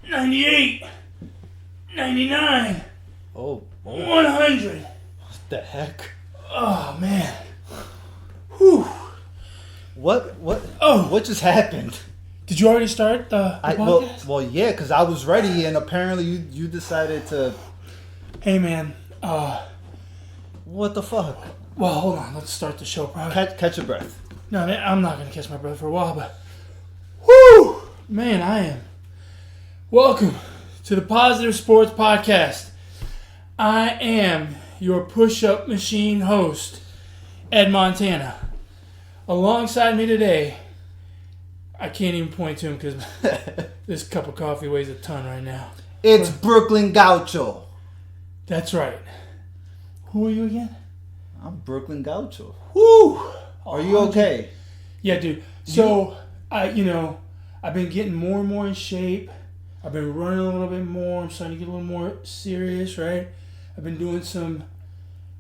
98, 99, Oh, 100. what the heck? Oh, man. Whew. What just happened? Did you already start the podcast? Well, yeah, because I was ready, and apparently you decided to. Hey, man. What the fuck? Well, hold on. Let's start the show, bro. Catch your breath. No, man, I'm not going to catch my breath for a while, but... Whoo! Man, I am. Welcome to the Positive Sports Podcast. I am your push-up machine host, Ed Montana. Alongside me today, I can't even point to him because this cup of coffee weighs a ton right now. It's Brooklyn Gaucho. That's right. Who are you again? I'm Brooklyn Gaucho. Woo! Are you okay? Yeah, dude. So, I've been getting more and more in shape. I've been running a little bit more. I'm starting to get a little more serious, right? I've been doing some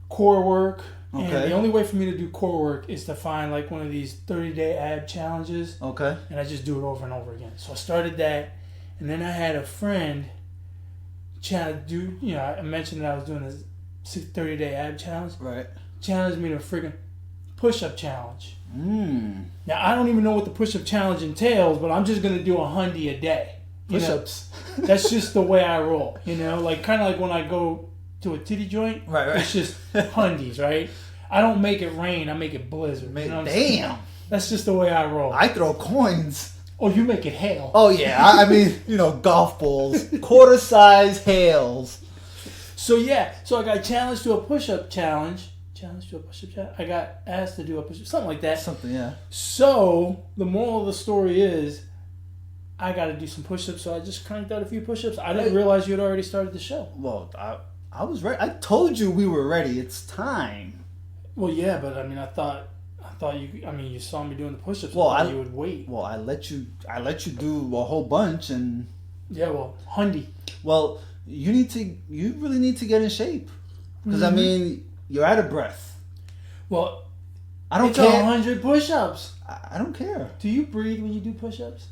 core work. Okay. And the only way for me to do core work is to find like one of these 30-day ab challenges. Okay. And I just do it over and over again. So I started that. And then I had a friend I mentioned that I was doing this 30-day ab challenge. Right. Challenged me to a freaking push-up challenge. Now, I don't even know what the push-up challenge entails, but I'm just going to do 100 a day. Push-ups. That's just the way I roll, like kind of like when I go to a titty joint. Right. It's just hundies, right? I don't make it rain, I make it blizzard. Damn. That's just the way I roll. I throw coins. Oh, you make it hail. Oh, yeah. I mean, golf balls. Quarter-size hails. So I got challenged to a push-up challenge. I got asked to do a push-up, something like that. Something, yeah. So, the moral of the story is, I got to do some push-ups, so I just cranked out a few push-ups. I didn't realize you had already started the show. Well, I was ready. I told you we were ready. It's time. Well, yeah, but I thought you saw me doing the push-ups. Well, I thought you would wait. Well, I let you do a whole bunch, and yeah, well, hundy. Well, you really need to get in shape because you're out of breath. Well, I don't it's care. 100 push-ups. I don't care. Do you breathe when you do push-ups?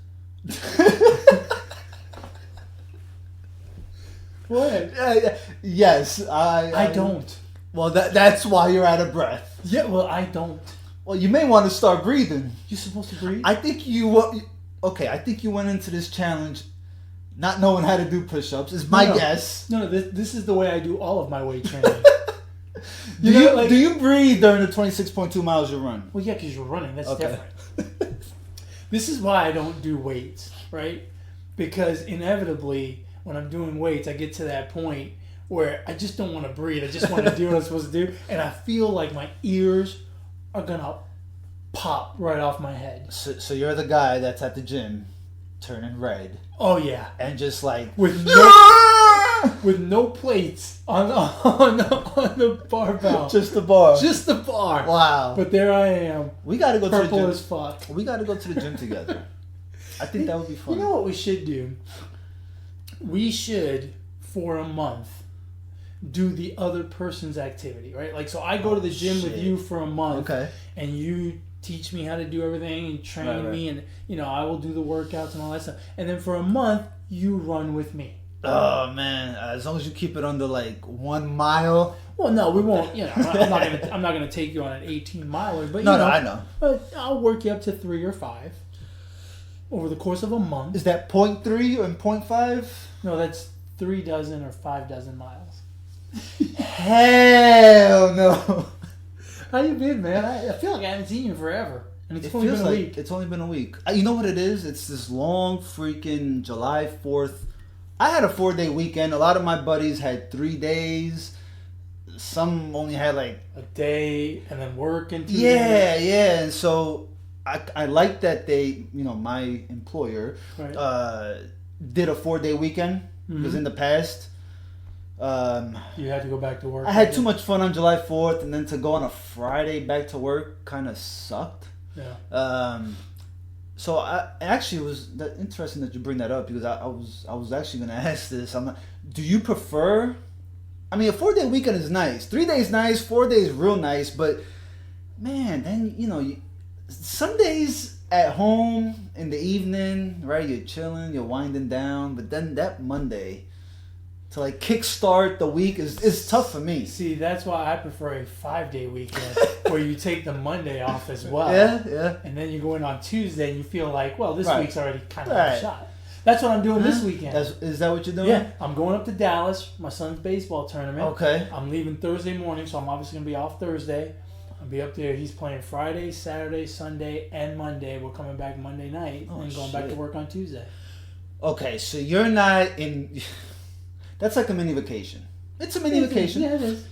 What? Yes, I don't. Well, that's why you're out of breath. Yeah, well, I don't. Well, you may want to start breathing. You're supposed to breathe? I think you went into this challenge not knowing how to do push-ups. Is my guess. No, this is the way I do all of my weight training. Do you breathe during the 26.2 miles you run? Well, yeah, because you're running. That's different. This is why I don't do weights, right? Because inevitably, when I'm doing weights, I get to that point where I just don't want to breathe. I just want to do what I'm supposed to do. And I feel like my ears are going to pop right off my head. So you're the guy that's at the gym turning red. Oh, yeah. And just like... With no plates on the barbell. Just the bar. Just the bar. Wow. But there I am. We got to go to the gym. Purple as fuck. We got to go to the gym together. I think that would be fun. You know what we should do? We should, for a month, do the other person's activity, right? Like, so I go to the gym with you for a month. Okay. And you teach me how to do everything and train me, and I will do the workouts and all that stuff. And then for a month, you run with me. Oh man! As long as you keep it under like 1 mile. Well, no, we won't. I'm not gonna take you on an 18-miler, but no, I know. But I'll work you up to 3 or 5 over the course of a month. Is that 0.3 and 0.5? No, that's 3 dozen or 5 dozen miles. Hell no! How you been, man? I feel like I haven't seen you forever. And it's only been a week. It's only been a week. You know what it is? It's this long freaking July 4th. I had a 4-day weekend. A lot of my buddies had 3 days. Some only had like a day and then work and 2 days. Yeah. And so I like that they, my employer did a 4-day weekend. Because in the past, you had to go back to work. I had too much fun on July 4th, and then to go on a Friday back to work kind of sucked. Yeah. So it was interesting that you bring that up because I was actually going to ask this. Do you prefer? A 4-day weekend is nice. 3 days nice. 4 days real nice. But man, then some days at home in the evening, right? You're chilling, you're winding down, but then that Monday to like kickstart the week is tough for me. See, that's why I prefer a 5-day weekend where you take the Monday off as well. Yeah. And then you go in on Tuesday and you feel like, well, this Right. week's already kind of shot. That's what I'm doing this weekend. Is that what you're doing? Yeah, I'm going up to Dallas, my son's baseball tournament. Okay. I'm leaving Thursday morning, so I'm obviously going to be off Thursday. I'll be up there. He's playing Friday, Saturday, Sunday, and Monday. We're coming back Monday night and going back to work on Tuesday. Okay, so you're not in... That's like a mini vacation. It's a mini vacation. Yeah, it is.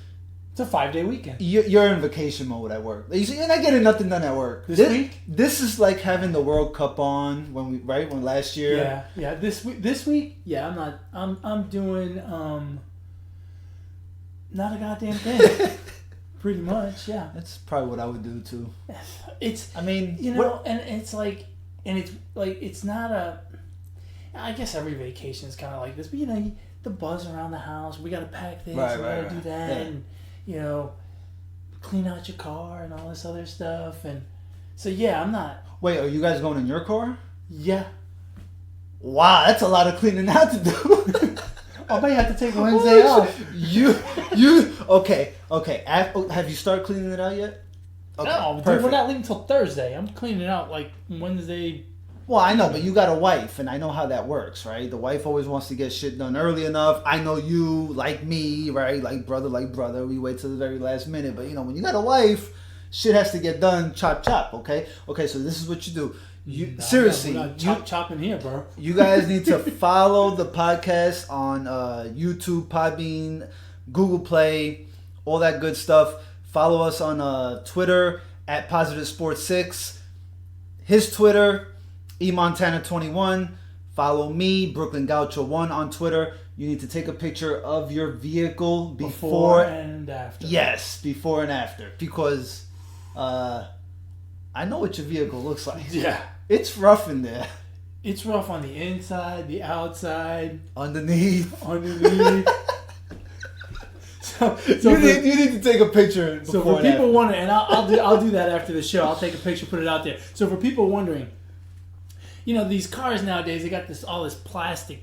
It's a 5-day weekend. You're in vacation mode at work. You're not getting nothing done at work. This week? This is like having the World Cup on when last year. Yeah. This week, yeah, I'm not. I'm doing not a goddamn thing. Pretty much, yeah. That's probably what I would do too. It's. I mean, and it's like it's not a. I guess every vacation is kind of like this, but the buzz around the house. We got to pack this. We got to do that, and clean out your car and all this other stuff. And so yeah, I'm not. Wait, are you guys going in your car? Yeah. Wow, that's a lot of cleaning out to do. I might have to take Wednesday off. Okay. Have you started cleaning it out yet? Okay, no, dude, we're not leaving until Thursday. I'm cleaning it out like Wednesday. Well, I know, but you got a wife, and I know how that works, right? The wife always wants to get shit done early enough. I know you, like me, right? Like brother, we wait till the very last minute. But, when you got a wife, shit has to get done chop, okay? Okay, so this is what you do. Seriously. We're not chopping here, bro. You guys need to follow the podcast on YouTube, Podbean, Google Play, all that good stuff. Follow us on Twitter, at Positive Sports 6. His Twitter... eMontana21. Follow me, Brooklyn Gaucho 1 on Twitter. You need to take a picture of your vehicle before and after. Yes, before and after. Because I know what your vehicle looks like. Yeah. It's rough in there. It's rough on the inside, the outside, underneath. So you need to take a picture before. So for people wondering, and I'll do that after the show. I'll take a picture, put it out there. So for people wondering, these cars nowadays, they got all this plastic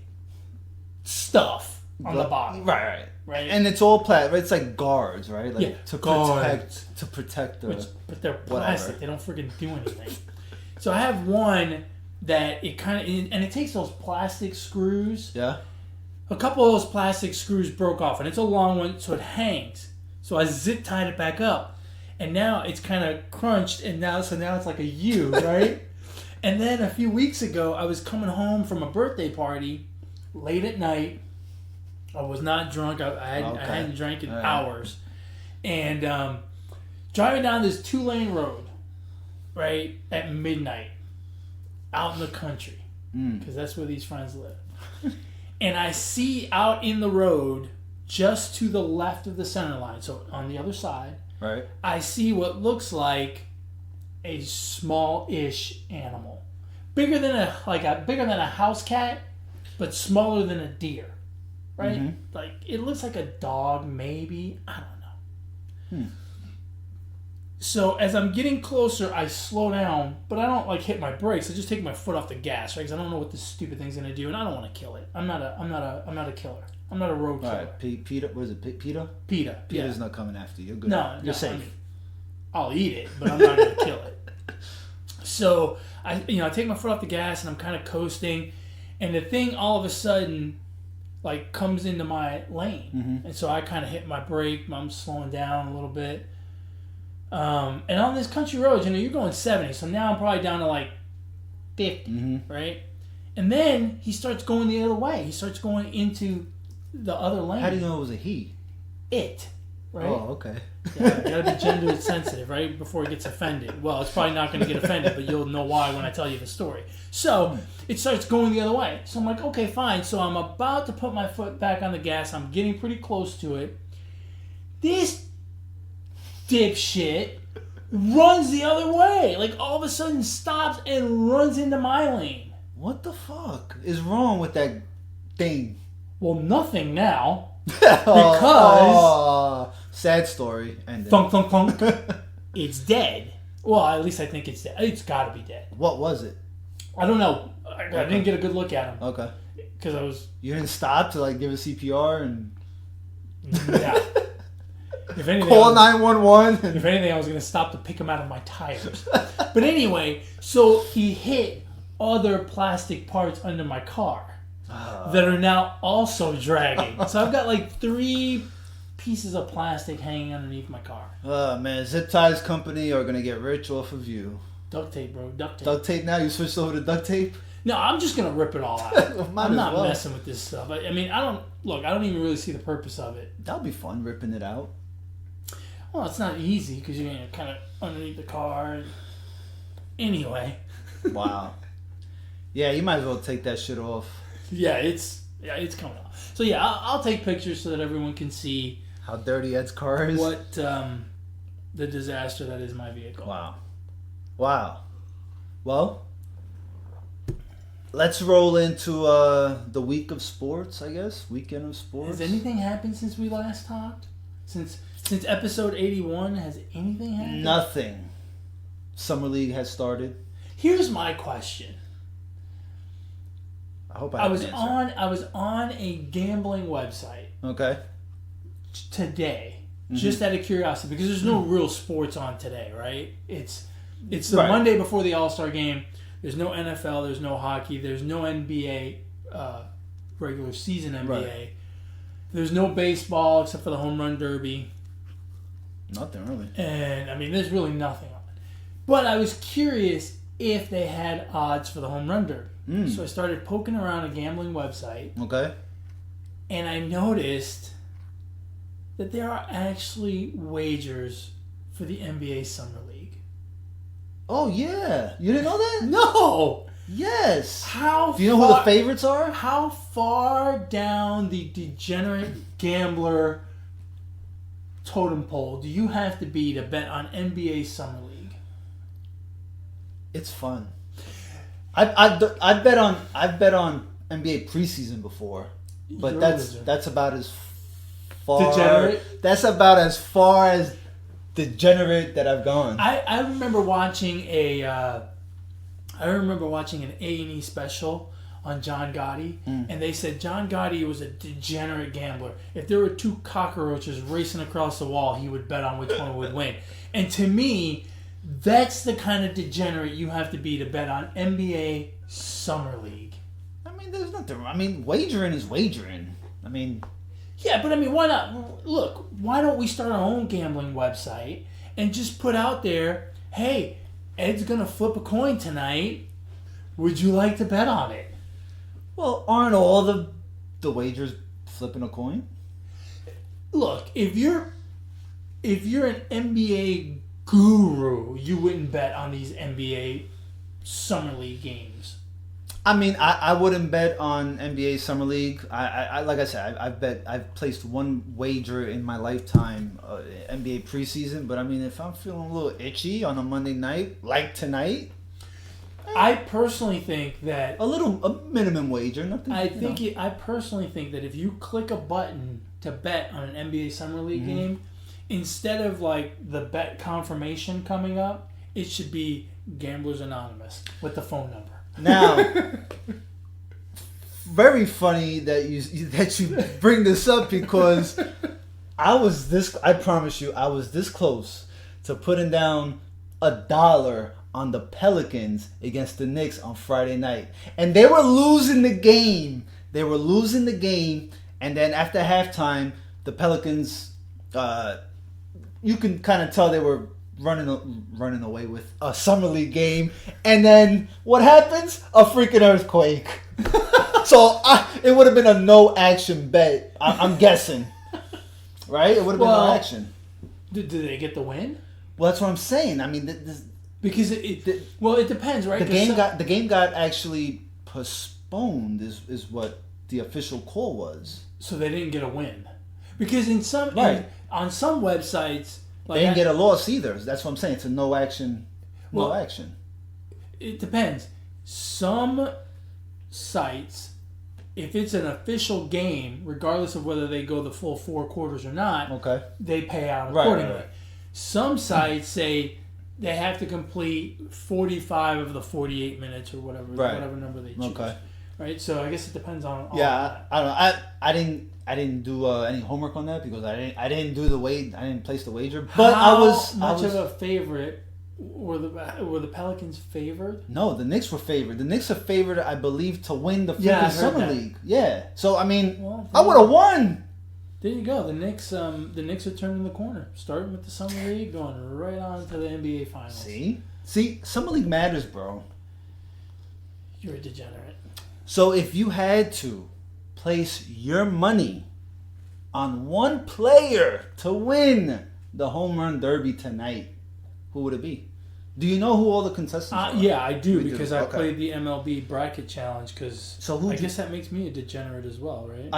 stuff on the bottom. Right. And it's all plastic. It's like guards, right? Like to protect the. But they're plastic. Whatever. They don't freaking do anything. So I have one that it takes those plastic screws. Yeah. A couple of those plastic screws broke off, and it's a long one, so it hangs. So I zip tied it back up, and now it's kind of crunched, and now it's like a U, right? And then a few weeks ago, I was coming home from a birthday party late at night. I was not drunk. I hadn't drank in hours. And driving down this 2-lane road, right, at midnight, out in the country, because that's where these friends live. And I see out in the road, just to the left of the center line, so on the other side, right, I see what looks like a small-ish animal, bigger than a house cat, but smaller than a deer, right? Mm-hmm. Like it looks like a dog, maybe. I don't know. So as I'm getting closer, I slow down, but I don't hit my brakes. I just take my foot off the gas, right? Because I don't know what this stupid thing's gonna do, and I don't want to kill it. I'm not a killer. I'm not a road killer. Right, PETA. Was it PETA? PETA. PETA's not coming after you. You're good. No, you're safe. I'll eat it, but I'm not gonna kill it. So I take my foot off the gas and I'm kind of coasting, and the thing all of a sudden comes into my lane, and so I kind of hit my brake. I'm slowing down a little bit. And on this country road, you're going 70, so now I'm probably down to 50, right? And then he starts going the other way. He starts going into the other lane. How do you know it was a he? It, right? Oh, okay. Yeah, you gotta be gender sensitive, right? Before he gets offended. Well, it's probably not gonna get offended, but you'll know why when I tell you the story. So, it starts going the other way. So I'm like, okay, fine. So I'm about to put my foot back on the gas. I'm getting pretty close to it. This dipshit runs the other way. All of a sudden stops and runs into my lane. What the fuck is wrong with that thing? Well, nothing now. Because sad story. thunk thunk thunk. It's dead. Well, at least I think it's dead. It's got to be dead. What was it? I don't know. I didn't get a good look at him. Okay. Because I was... You didn't stop to, like, give a CPR and... Yeah. If anything, Call 911. If anything, I was going to stop to pick him out of my tires. But anyway, so he hit other plastic parts under my car that are now also dragging. So I've got like 3 pieces of plastic hanging underneath my car. Man, Zip Ties Company are going to get rich off of you. Duct tape, bro. Duct tape. Duct tape now? You switched over to duct tape? No, I'm just going to rip it all out. I'm not messing with this stuff. I mean, I don't even really see the purpose of it. That'll be fun, ripping it out. Well, it's not easy because you're going to kind of underneath the car. Anyway. Wow. Yeah, you might as well take that shit off. Yeah, it's coming off. So yeah, I'll take pictures so that everyone can see how dirty Ed's car is. What the disaster that is my vehicle. Wow. Well, let's roll into the week of sports, I guess. Weekend of sports. Has anything happened since we last talked? Since episode 81, has anything happened? Nothing. Summer League has started. Here's my question. I hope I was on a gambling website. Okay. Today, just out of curiosity, because there's no real sports on today, right? It's the Monday before the All Star game. There's no NFL. There's no hockey. There's no NBA, regular season NBA. Right. There's no baseball except for the Home Run Derby. Nothing really. And I mean, there's really nothing on it. But I was curious if they had odds for the Home Run Derby. So I started poking around a gambling website. Okay. And I noticed that there are actually wagers for the NBA Summer League. Oh, yeah. You didn't know that? No! Yes. Do you know who the favorites are? How far down the degenerate gambler totem pole do you have to be to bet on NBA Summer League? It's fun. I've bet on NBA preseason before, but that's about as far. Degenerate? That's about as far as degenerate that I've gone. I remember watching an A&E special on John Gotti, and they said John Gotti was a degenerate gambler. If there were 2 cockroaches racing across the wall, he would bet on which one would win. And to me, that's the kind of degenerate you have to be to bet on NBA Summer League. I mean, there's nothing. I mean, wagering is wagering. I mean, yeah, but I mean, why not? Look, why don't we start our own gambling website and just put out there, hey, Ed's gonna flip a coin tonight. Would you like to bet on it? Well, aren't all the wagers flipping a coin? Look, if you're an NBA guru, you wouldn't bet on these NBA Summer League games. I mean, I wouldn't bet on NBA Summer League. I like I said, I've placed one wager in my lifetime, NBA preseason. But I mean, if I'm feeling a little itchy on a Monday night, like tonight, I personally think that a minimum wager, nothing. I personally think that if you click a button to bet on an NBA Summer League game, instead of like the bet confirmation coming up, it should be Gamblers Anonymous with the phone number. Now, very funny that you bring this up, because I promise you, I was this close to putting down $1 on the Pelicans against the Knicks on Friday night. And they were losing the game. And then after halftime, the Pelicans, you can kind of tell they were running away with a Summer League game. And then what happens? A freaking earthquake. So it would have been a no-action bet, I'm guessing. Right? It would have been no action. Did they get the win? Well, that's what I'm saying. I mean, because it depends, right? The game got actually postponed. Is what the official call was. So they didn't get a win, because on some websites, like, they didn't get a loss either. That's what I'm saying. It's a no action. It depends. Some sites, if it's an official game, regardless of whether they go the full 4 quarters or not, they pay out accordingly. Right. Some sites say they have to complete 45 of the 48 minutes or whatever, whatever number they choose. Okay. Right. So I guess it depends on. Yeah, I don't know. I didn't do any homework on that because I didn't do the wait. I didn't place the wager. But How much of a favorite were the Pelicans favored? No, the Knicks were favored. The Knicks are favored, I believe, to win the Summer League. Yeah. So I mean, I would have won. There you go. The Knicks are turning the corner, starting with the Summer League, going right on to the NBA Finals. See, Summer League matters, bro. You're a degenerate. So if you had to place your money on one player to win the Home Run Derby tonight, who would it be? Do you know who all the contestants are? Yeah, I do because I played the MLB bracket challenge. I guess that makes me a degenerate as well, right?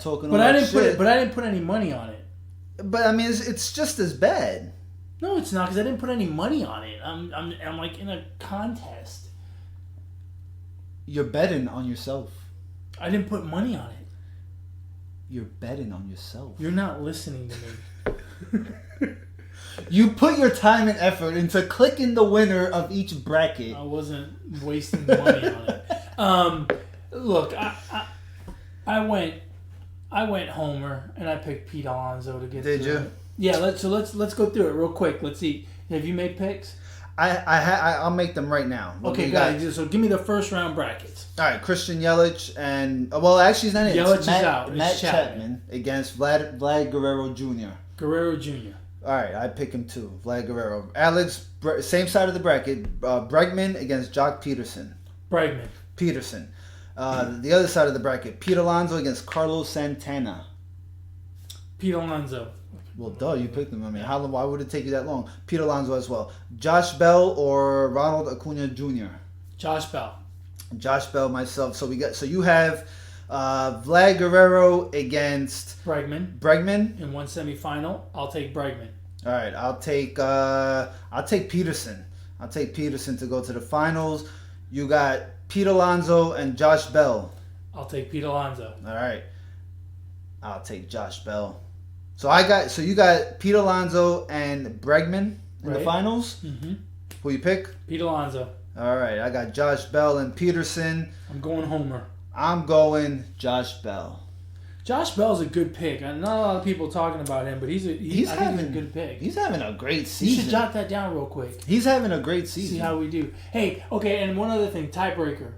Talking. But I didn't put any money on it. But I mean, it's just as bad. No, it's not because I didn't put any money on it. I'm like in a contest. You're betting on yourself. I didn't put money on it. You're betting on yourself. You're not listening to me. You put your time and effort into clicking the winner of each bracket. I wasn't wasting money on it. Look, I went Homer and I picked Pete Alonso to get. Did you? It. Yeah. Let's go through it real quick. Let's see. Have you made picks? I'll make them right now. Okay, guys. So give me the first round brackets. All right, Christian Yelich and actually it's not it. Yelich is out. Matt Chapman against Vlad Guerrero Jr. Guerrero Jr. All right, I pick him too. Vlad Guerrero. Alex, same side of the bracket. Bregman against Jock Peterson. Bregman. Peterson. The other side of the bracket. Pete Alonso against Carlos Santana. Pete Alonso. Well, duh, you picked him. I mean, why would it take you that long? Pete Alonso as well. Josh Bell or Ronald Acuna Jr. Josh Bell. Josh Bell, myself. So you have Vlad Guerrero against Bregman in one semifinal. I'll take Bregman. All right, I'll take Peterson. I'll take Peterson to go to the finals. You got Pete Alonso and Josh Bell. I'll take Pete Alonso. All right, I'll take Josh Bell. So you got Pete Alonso and Bregman in the finals. Mm-hmm. Who you pick? Pete Alonso. All right, I got Josh Bell and Peterson. I'm going Homer. I'm going Josh Bell. Josh Bell's a good pick. Not a lot of people talking about him, but he's a good pick. He's having a great season. You should jot that down real quick. He's having a great season. See how we do. Hey, okay, and one other thing, tiebreaker,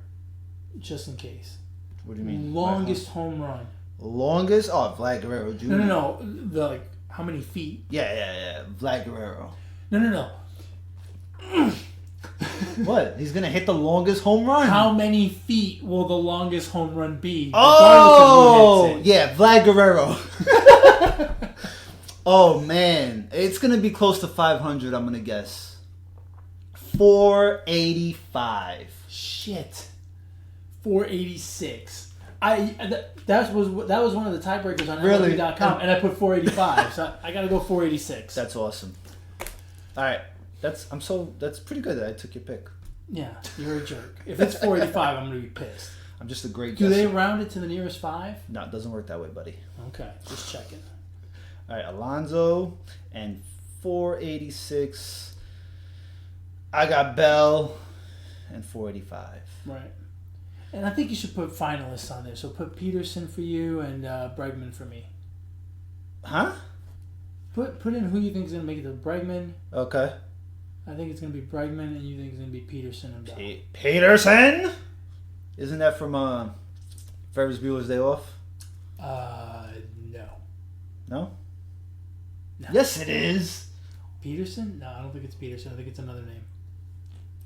just in case. What do you mean? Longest home run. Longest? Oh, Vlad Guerrero Jr. No. How many feet? Yeah. Vlad Guerrero. No. What? He's gonna hit the longest home run. How many feet will the longest home run be? Oh, yeah, Vlad Guerrero. Oh man, it's gonna be close to 500. I'm gonna guess 485. Shit, 486. That was one of the tiebreakers on MLB.com, and I put 485. So I got to go 486. That's awesome. All right. That's pretty good that I took your pick. Yeah, you're a jerk. If it's 485, I'm going to be pissed. I'm just a great guesser. Do they guesser. round it to the nearest 5? No, it doesn't work that way, buddy. Okay, just checking. All right, Alonso and 486. I got Bell and 485. Right. And I think you should put finalists on there. So put Peterson for you and Bregman for me. Huh? Put in who you think is going to make it to Bregman. Okay. I think it's going to be Bregman, and you think it's going to be Peterson and Bell. Peterson? Isn't that from Ferris Bueller's Day Off? No. No? Yes, it is. Peterson? No, I don't think it's Peterson. I think it's another name.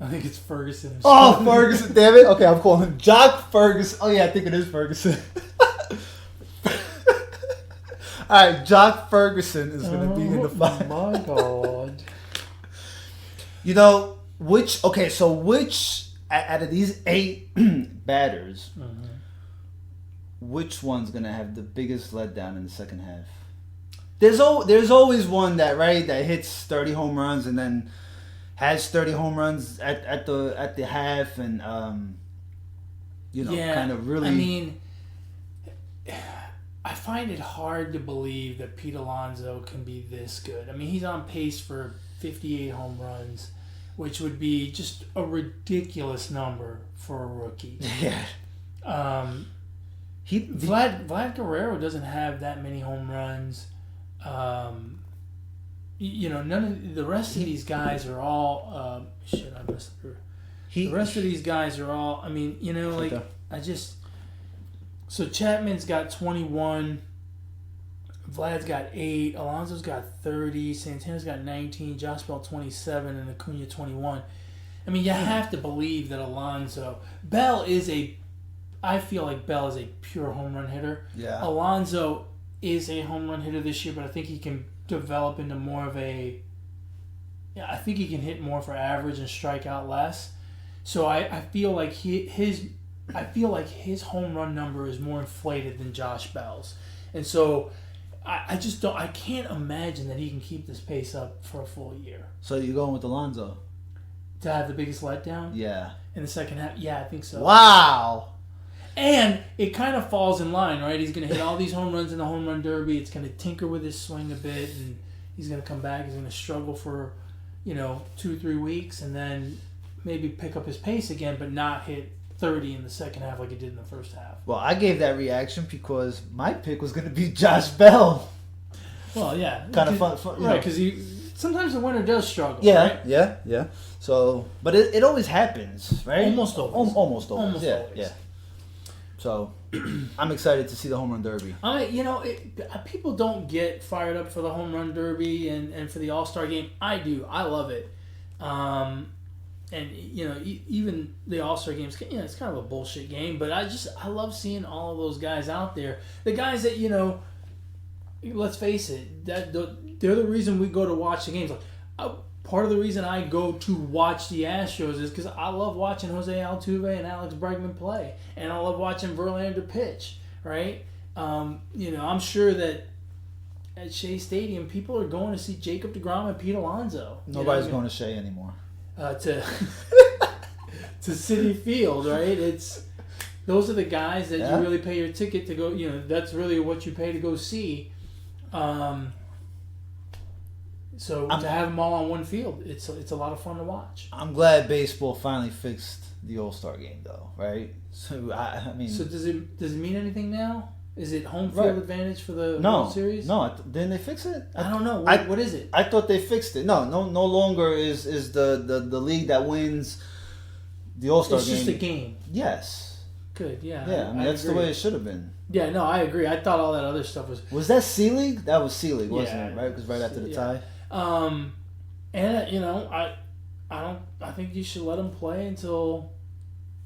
I think it's Ferguson. Oh, Ferguson. Damn it. Okay, I'm calling him Jock Ferguson. Oh, yeah, I think it is Ferguson. All right, Jock Ferguson is going to be in the final. Oh, my God. You know, which out of these 8 batters, which one's going to have the biggest letdown in the second half? There's always one that hits 30 home runs and then has 30 home runs at the half and kind of really. I mean, I find it hard to believe that Pete Alonso can be this good. I mean, he's on pace for 58 home runs, which would be just a ridiculous number for a rookie. Yeah. Vlad Guerrero doesn't have that many home runs. None of the rest of these guys are all. I missed her. The rest of these guys are all. So Chapman's got 21. Vlad's got 8. Alonso's got 30. Santana's got 19. Josh Bell 27, and Acuna 21. I mean, you have to believe that I feel like Bell is a pure home run hitter. Yeah. Alonso is a home run hitter this year, but I think he can develop into more of a. Yeah, I think he can hit more for average and strike out less. So I feel like his home run number is more inflated than Josh Bell's, and so I can't imagine that he can keep this pace up for a full year. So you're going with Alonso to have the biggest letdown? Yeah. In the second half? Yeah, I think so. Wow. And it kind of falls in line, right? He's going to hit all these home runs in the home run derby. It's going to tinker with his swing a bit, and he's going to come back. He's going to struggle for, 2-3 weeks, and then maybe pick up his pace again, but not hit 30 in the second half like he did in the first half. Well, I gave that reaction because my pick was going to be Josh Bell. Well, yeah. Kind of fun. Right, because sometimes the winner does struggle. Yeah, right? yeah. So, but it always happens, right? Almost always. Almost always. Yeah. So, I'm excited to see the home run derby. People don't get fired up for the home run derby and for the All Star game. I do. I love it. Even the All Star games, it's kind of a bullshit game, but I love seeing all of those guys out there. The guys that let's face it, they're the reason we go to watch the games. Part of the reason I go to watch the Astros is because I love watching Jose Altuve and Alex Bregman play, and I love watching Verlander pitch. Right? I'm sure that at Shea Stadium, people are going to see Jacob deGrom and Pete Alonso. Nobody's going to Shea anymore. To Citi Field, right? Those are the guys that you really pay your ticket to go. That's really what you pay to go see. So to have them all on one field, it's a lot of fun to watch. I'm glad baseball finally fixed the All Star game, though, right? So I mean, so does it mean anything now? Is it home field advantage for the World Series? No, didn't they fix it? I don't know. What is it? I thought they fixed it. No longer is the league that wins the All Star game. It's just a game. Yes. Good. Yeah. Yeah. I mean, that's the way it should have been. Yeah. No, I agree. I thought all that other stuff was. Was that C League? That was C League, wasn't it? Right? Because right after the tie. I think you should let them play until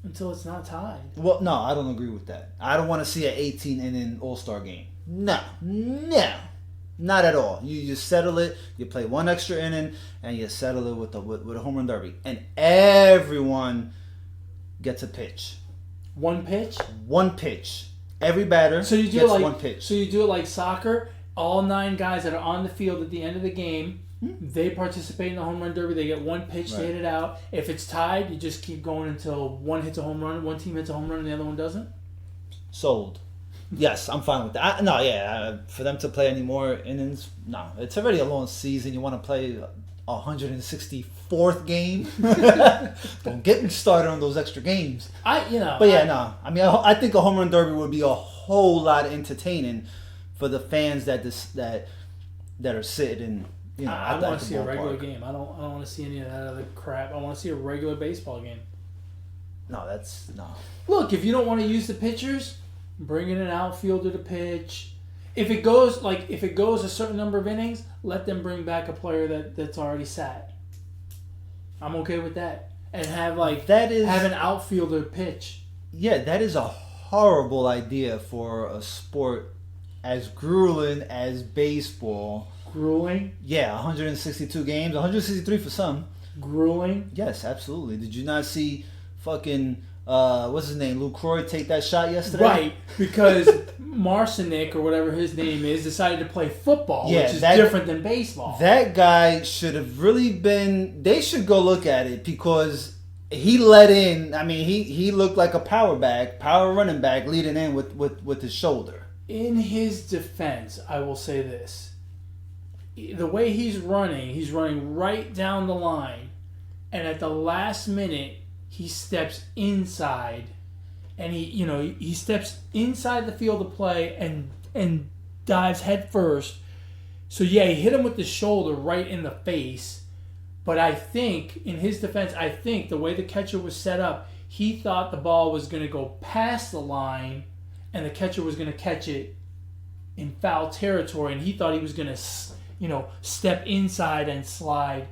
it's not tied. Well, no, I don't agree with that. I don't want to see an 18-inning All-Star game. No, not at all. You just settle it. You play one extra inning, and you settle it with a home run derby, and everyone gets a pitch. One pitch. One pitch. Every batter gets one pitch. So you do it like soccer. All 9 guys that are on the field at the end of the game, they participate in the home run derby. They get one pitch to hit it out. If it's tied, you just keep going until one hits a home run, one team hits a home run, and the other one doesn't. Sold. Yes, I'm fine with that. For them to play any more innings, no. It's already a long season. You want to play 164th game? Don't get me started on those extra games. But no. I mean, I think a home run derby would be a whole lot entertaining for the fans that are sitting. I want to see a regular game. I don't want to see any of that other crap. I want to see a regular baseball game. No, that's no. Look, if you don't want to use the pitchers, bring in an outfielder to pitch. If it goes a certain number of innings, let them bring back a player that's already sat. I'm okay with that. And have an outfielder pitch. Yeah, that is a horrible idea for a sport as grueling as baseball. Grueling? Yeah, 162 games, 163 for some. Grueling? Yes, absolutely. Did you not see fucking what's his name, LaCroix, take that shot yesterday? Right, because Marcinick or whatever his name is decided to play football, which is different than baseball. That guy should have really been. They should go look at it because he let in. I mean, he looked like a power running back, leading in with his shoulder. In his defense, I will say this. the way he's running right down the line, and at the last minute he steps inside, and he steps inside the field of play and dives head first. So yeah, he hit him with the shoulder right in the face. But I think, in his defense, the way the catcher was set up, he thought the ball was going to go past the line, and the catcher was going to catch it in foul territory, and he thought he was going to, step inside and slide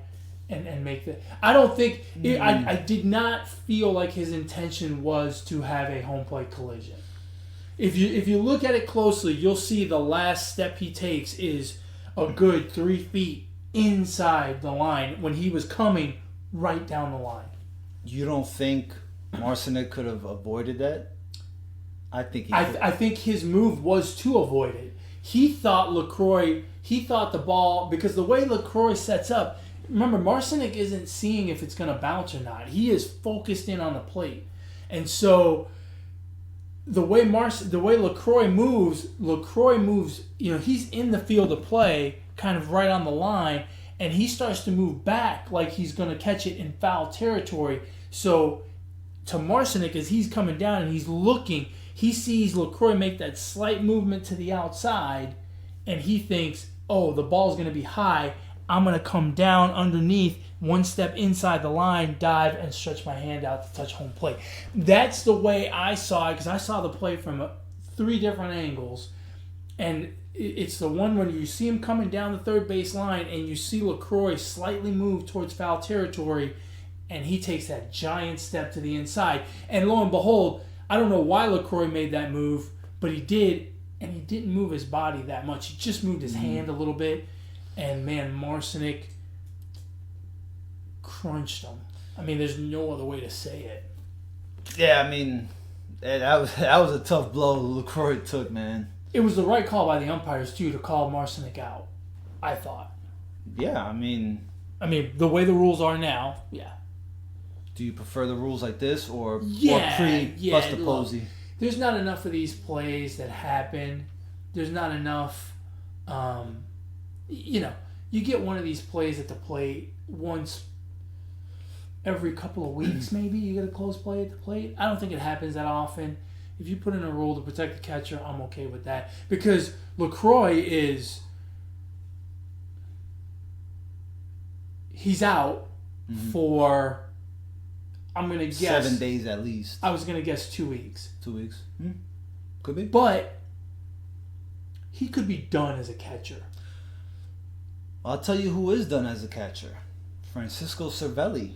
and make the. I don't think I did not feel like his intention was to have a home plate collision. If you look at it closely, you'll see the last step he takes is a good 3 feet inside the line when he was coming right down the line. You don't think Marcinick could have avoided that? I think he I think his move was to avoid it. He thought the ball, because the way LaCroix sets up, remember, Marcinick isn't seeing if it's going to bounce or not. He is focused in on the plate. And so the way LaCroix moves, he's in the field of play, kind of right on the line, and he starts to move back like he's going to catch it in foul territory. So to Marcinick, as he's coming down and he's looking, he sees LaCroix make that slight movement to the outside, and he thinks, oh, the ball's going to be high. I'm going to come down underneath, one step inside the line, dive, and stretch my hand out to touch home plate. That's the way I saw it, because I saw the play from 3 different angles, and it's the one when you see him coming down the third base line and you see LaCroix slightly move towards foul territory, and he takes that giant step to the inside. And lo and behold, I don't know why LaCroix made that move, but he did, and he didn't move his body that much. He just moved his hand a little bit, and man, Marcinick crunched him. I mean, there's no other way to say it. Yeah, I mean, that was a tough blow LaCroix took, man. It was the right call by the umpires, too, to call Marcinick out, I thought. Yeah, I mean, the way the rules are now, yeah. Do you prefer the rules like this or pre-Buster Posey? There's not enough of these plays that happen. There's not enough, you get one of these plays at the plate once every couple of weeks, maybe. You get a close play at the plate. I don't think it happens that often. If you put in a rule to protect the catcher, I'm okay with that. Because LaCroix he's out for, I'm going to guess, 7 days at least. I was going to guess 2 weeks. 2 weeks. Could be. But he could be done as a catcher. I'll tell you who is done as a catcher. Francisco Cervelli.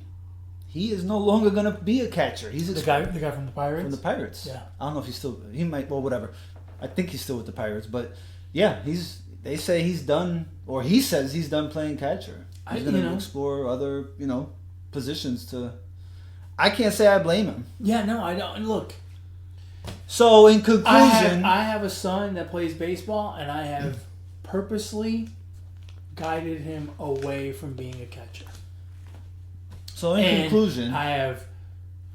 He is no longer going to be a catcher. He's the guy from the Pirates? From the Pirates. Yeah. I don't know if he's still... He might... Well, whatever. I think he's still with the Pirates. But, yeah, they say he's done... Or he says he's done playing catcher. He's going to explore other, positions to... I can't say I blame him. Yeah, no, I don't. Look. So, in conclusion... I have a son that plays baseball, and I have purposely guided him away from being a catcher. So in conclusion, I have,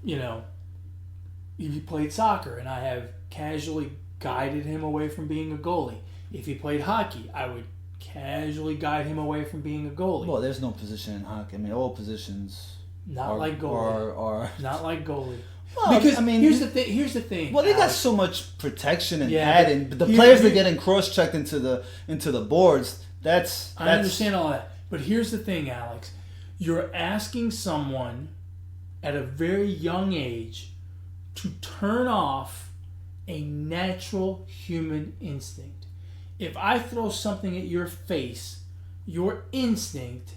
he played soccer, and I have casually guided him away from being a goalie. If he played hockey, I would casually guide him away from being a goalie. Well, there's no position in hockey. I mean, all positions not like goalie. Not like goalie. Well, because here's the thing. Well, they got so much protection and padding, but the players that getting cross-checked into the boards. That's I understand all that, but here's the thing, Alex. You're asking someone at a very young age to turn off a natural human instinct. If I throw something at your face, your instinct,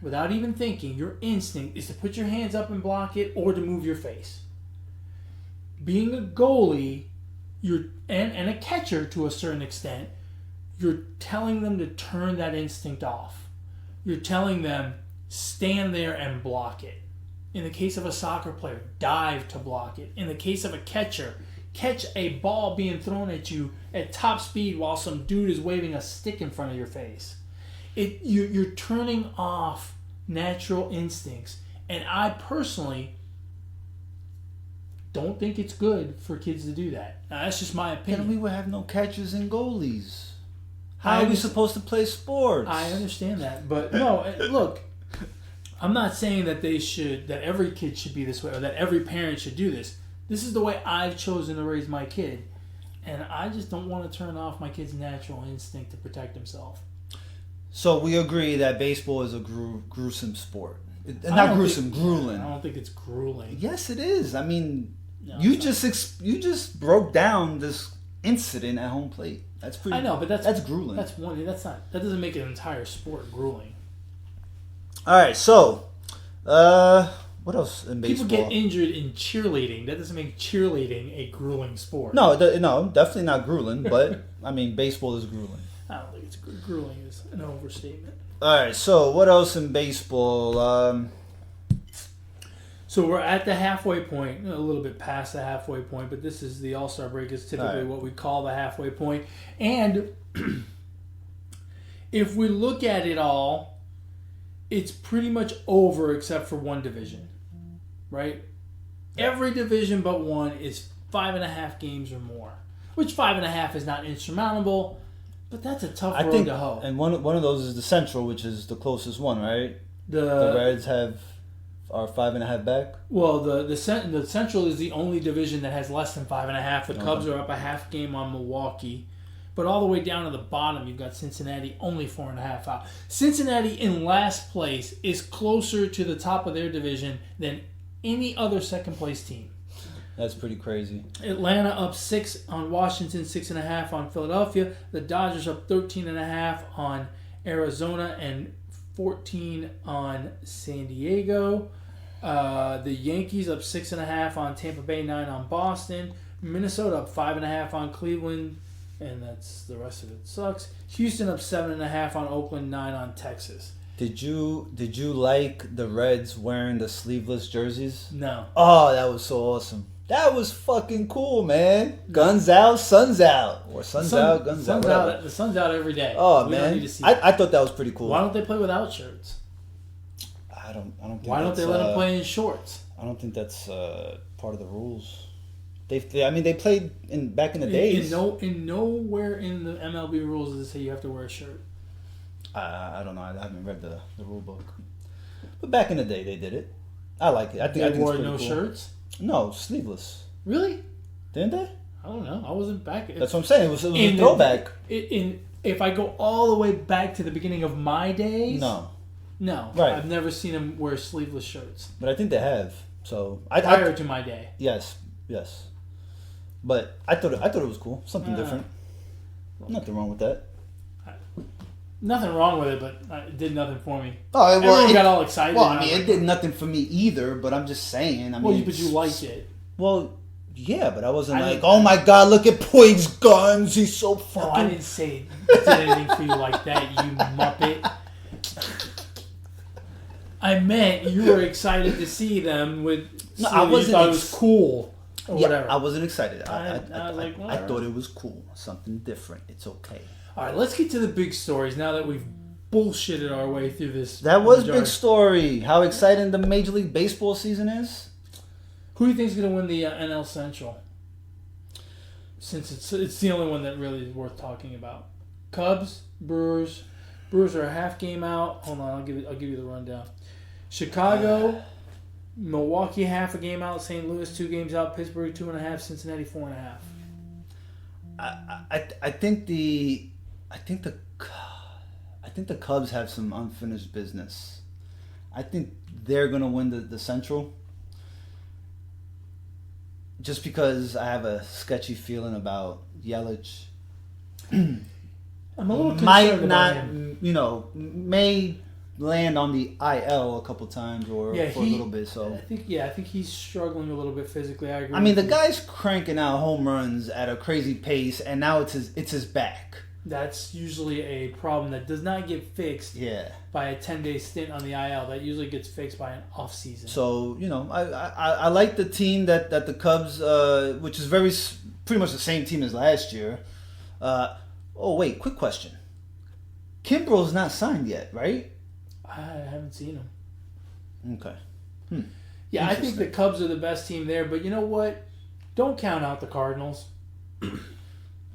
without even thinking, your instinct is to put your hands up and block it or to move your face. Being a goalie, and a catcher to a certain extent, you're telling them to turn that instinct off. You're telling them, stand there and block it. In the case of a soccer player, dive to block it. In the case of a catcher, catch a ball being thrown at you at top speed while some dude is waving a stick in front of your face. You're turning off natural instincts. And I personally don't think it's good for kids to do that. Now, that's just my opinion. Then we would have no catchers and goalies. How are we supposed to play sports? I understand that, but no, look, I'm not saying that that every kid should be this way or that every parent should do this. This is the way I've chosen to raise my kid, and I just don't want to turn off my kid's natural instinct to protect himself. So we agree that baseball is a gruesome sport. Not gruesome, grueling. I don't think it's grueling. Yes, it is. I mean, No, you just broke down this incident at home plate. That's pretty. I know, but that's grueling. That's one. That's not. That doesn't make an entire sport grueling. All right, so what else in baseball? People get injured in cheerleading. That doesn't make cheerleading a grueling sport. No, definitely not grueling. But I mean, baseball is grueling. I don't think it's grueling. Is an overstatement. All right, so what else in baseball? So we're at the halfway point, a little bit past the halfway point, but this is the All Star break. Is typically what we call the halfway point. And if we look at it all, it's pretty much over except for one division, right? Every division but one is 5.5 games or more, which 5.5 is not insurmountable, but that's a tough road to hoe. And one of those is the Central, which is the closest one, right? The Reds are 5.5 back. Well, the Central is the only division that has less than 5.5. The Cubs are up a half game on Milwaukee. But all the way down to the bottom, you've got Cincinnati only 4.5 out. Cincinnati in last place is closer to the top of their division than any other second place team. That's pretty crazy. Atlanta up 6 on Washington, 6.5 on Philadelphia. The Dodgers up 13.5 on Arizona and 14 on San Diego. The Yankees up 6.5 on Tampa Bay, 9 on Boston. Minnesota up 5.5 on Cleveland. And that's the rest of it sucks. Houston up 7.5 on Oakland, 9 on Texas. Did you like the Reds wearing the sleeveless jerseys? No. Oh, that was so awesome. That was fucking cool, man. Guns out, sun's out, or sun's out, guns out. Whatever. The sun's out every day. Oh we man, don't need to see I thought that was pretty cool. Why don't they play without shirts? I don't. Think Why don't they let them play in shorts? I don't think that's part of the rules. They played back in the days. In nowhere in the MLB rules does it say you have to wear a shirt. I don't know. I haven't read the rule book. But back in the day, they did it. I like it. I think they wore it's no cool. shirts. No, sleeveless. Really? Didn't they? I don't know. I wasn't back. That's what I'm saying. It was a throwback. If I go all the way back to the beginning of my days, no, right. I've never seen them wear sleeveless shirts. But I think they have. So prior to my day. Yes. But I thought it was cool. Something different. Nothing wrong with that. Nothing wrong with it, but it did nothing for me. Oh, everyone got all excited. Well, I mean, it did nothing for me either. But I'm just saying. But you liked it. Well, yeah, but I wasn't oh my God, look at Puig's guns. He's so fucking. No, I didn't say it did anything for you like that, you muppet. I meant you were excited to see them with. No, I wasn't. You thought it was cool. Or whatever. I wasn't excited. I was like, I thought it was cool. Something different. It's okay. All right, let's get to the big stories now that we've bullshitted our way through this. That was big story. How exciting the Major League Baseball season is. Who do you think is going to win the NL Central? Since it's the only one that really is worth talking about. Cubs, Brewers. Brewers are a half game out. Hold on, I'll give you the rundown. Chicago, Milwaukee half a game out. St. Louis 2 games out. Pittsburgh 2.5. Cincinnati 4.5. I think the Cubs have some unfinished business. I think they're gonna win the Central. Just because I have a sketchy feeling about Yelich. I'm a little concerned about him. May land on the IL a couple times or for a little bit. So I think he's struggling a little bit physically. I agree. I mean, the guy's cranking out home runs at a crazy pace, and now it's his back. That's usually a problem that does not get fixed by a 10-day stint on the IL. That usually gets fixed by an off season. So I like the team that the Cubs, which is pretty much the same team as last year. Oh wait, quick question. Kimbrel's not signed yet, right? I haven't seen him. Okay. Yeah, I think the Cubs are the best team there, but you know what? Don't count out the Cardinals.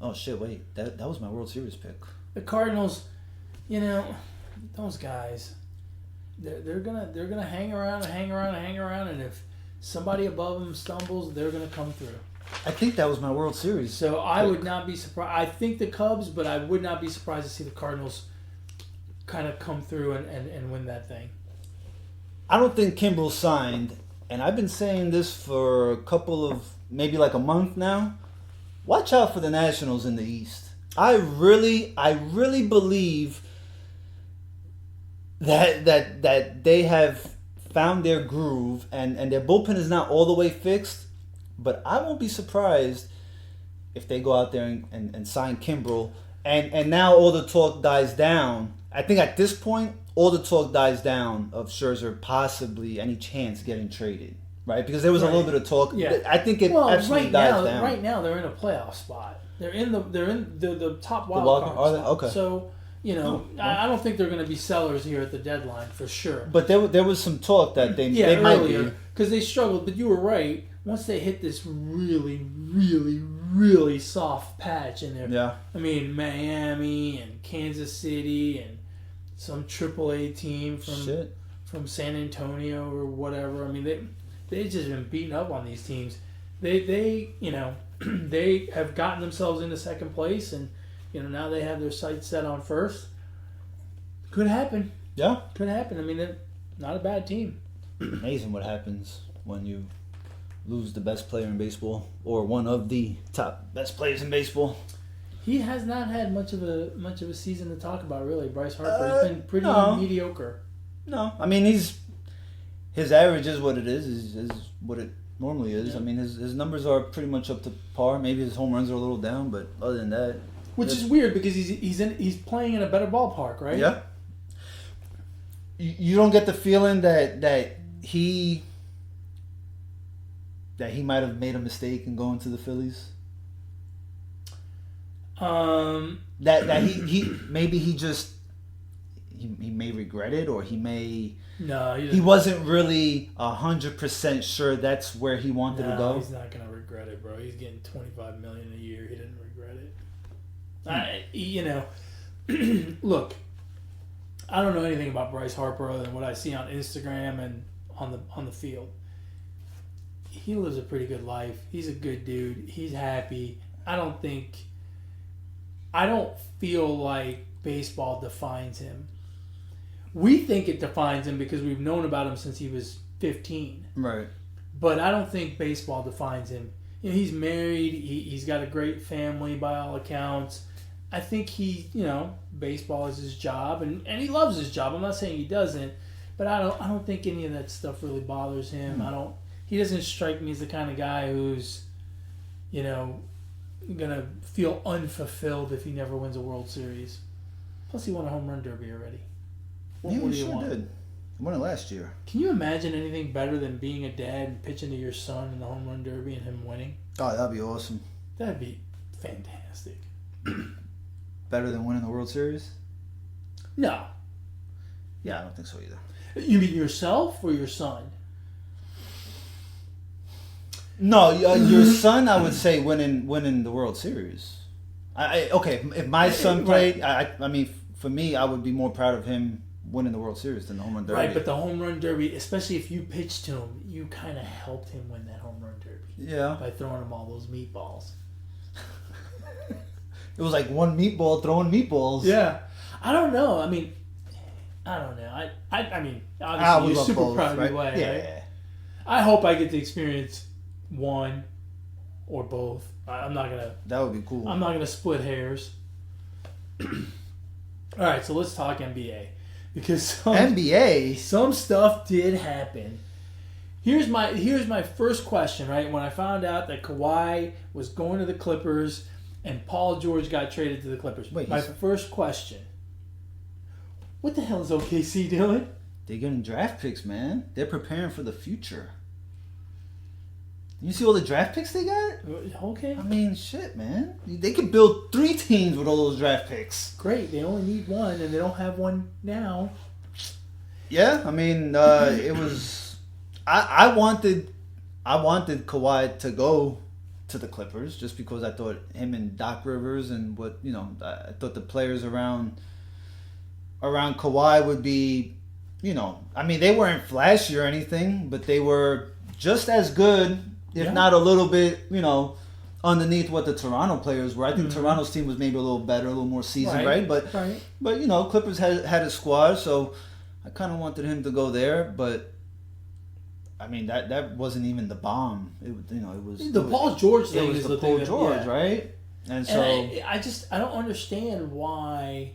Oh shit! Wait, that was my World Series pick. the Cardinals, those guys, they're gonna hang around, and if somebody above them stumbles, they're gonna come through. I think that was my World Series. So I would not be surprised. I think the Cubs, but I would not be surprised to see the Cardinals kind of come through and win that thing. I don't think Kimbrel signed, and I've been saying this for a couple of, maybe like a month now. Watch out for the Nationals in the East. I really believe that they have found their groove, and their bullpen is not all the way fixed. But I won't be surprised if they go out there and sign Kimbrel. And now all the talk dies down. I think at this point, all the talk dies down of Scherzer possibly any chance getting traded. Right? Because there was a little bit of talk. Yeah. I think it absolutely dies down. Right now, they're in a playoff spot. They're in the top wild card spot. Okay. So, I don't think they're going to be sellers here at the deadline for sure. But there was some talk that they might be. Because they struggled. But you were right. Once they hit this really, really, really soft patch in there. Yeah. I mean, Miami and Kansas City and some AAA team from San Antonio or whatever. I mean, they've just been beaten up on these teams. They they have gotten themselves into second place, and now they have their sights set on first. Could happen. Yeah. Could happen. I mean, they're not a bad team. Amazing what happens when you lose the best player in baseball, or one of the top best players in baseball. He has not had much of a season to talk about, really. Bryce Harper has been pretty mediocre. No, I mean his average is what it is what it normally is. Yeah. I mean his numbers are pretty much up to par. Maybe his home runs are a little down, but other than that, which is weird because he's playing in a better ballpark, right? Yeah. You don't get the feeling that he might have made a mistake in going to the Phillies. That he maybe he may regret it, or he may. No, he wasn't really 100% sure that's where he wanted to go. He's not gonna regret it, bro. He's getting $25 million a year. He didn't regret it. Look, I don't know anything about Bryce Harper other than what I see on Instagram and on the field. He lives a pretty good life. He's a good dude. He's happy. I don't feel like baseball defines him. We think it defines him because we've known about him since he was 15. Right. But I don't think baseball defines him. He's married. He's got a great family by all accounts. I think baseball is his job, and he loves his job. I'm not saying he doesn't, but I don't think any of that stuff really bothers him. He doesn't strike me as the kind of guy who's, gonna feel unfulfilled if he never wins a World Series. Plus, he won a Home Run Derby already. What do you want? Did. He won it last year. Can you imagine anything better than being a dad and pitching to your son in the Home Run Derby and him winning? Oh, that'd be awesome. That'd be fantastic. Better than winning the World Series? No. Yeah, I don't think so either. You mean yourself or your son? No, your son, I would say, winning the World Series. Okay, if my son played, I mean, for me, I would be more proud of him winning the World Series than the Home Run Derby. Right, but the Home Run Derby, especially if you pitched to him, you kind of helped him win that Home Run Derby. Yeah. By throwing him all those meatballs. It was like one meatball throwing meatballs. Yeah. I don't know. I mean, I don't know. I mean, obviously you're super both, proud of right? your way, Yeah, right? yeah. I hope I get to experience one or both. I'm not going to... That would be cool. I'm not going to split hairs. All right, so let's talk NBA. Because some stuff did happen. Here's my first question, right? When I found out that Kawhi was going to the Clippers and Paul George got traded to the Clippers. My first question. What the hell is OKC doing? They're getting draft picks, man. They're preparing for the future. You see all the draft picks they got? Okay. I mean, shit, man. They could build 3 teams with all those draft picks. Great. They only need one, and they don't have one now. Yeah, I mean, it was... I wanted Kawhi to go to the Clippers just because I thought him and Doc Rivers and I thought the players around Kawhi would be, I mean, they weren't flashy or anything, but they were just as good, if not a little bit, underneath what the Toronto players were. I think Toronto's team was maybe a little better, a little more seasoned, right? But Clippers had a squad, so I kind of wanted him to go there, but I mean that wasn't even the bomb. It was the Paul George thing. It was is the Paul George, right? And so I don't understand why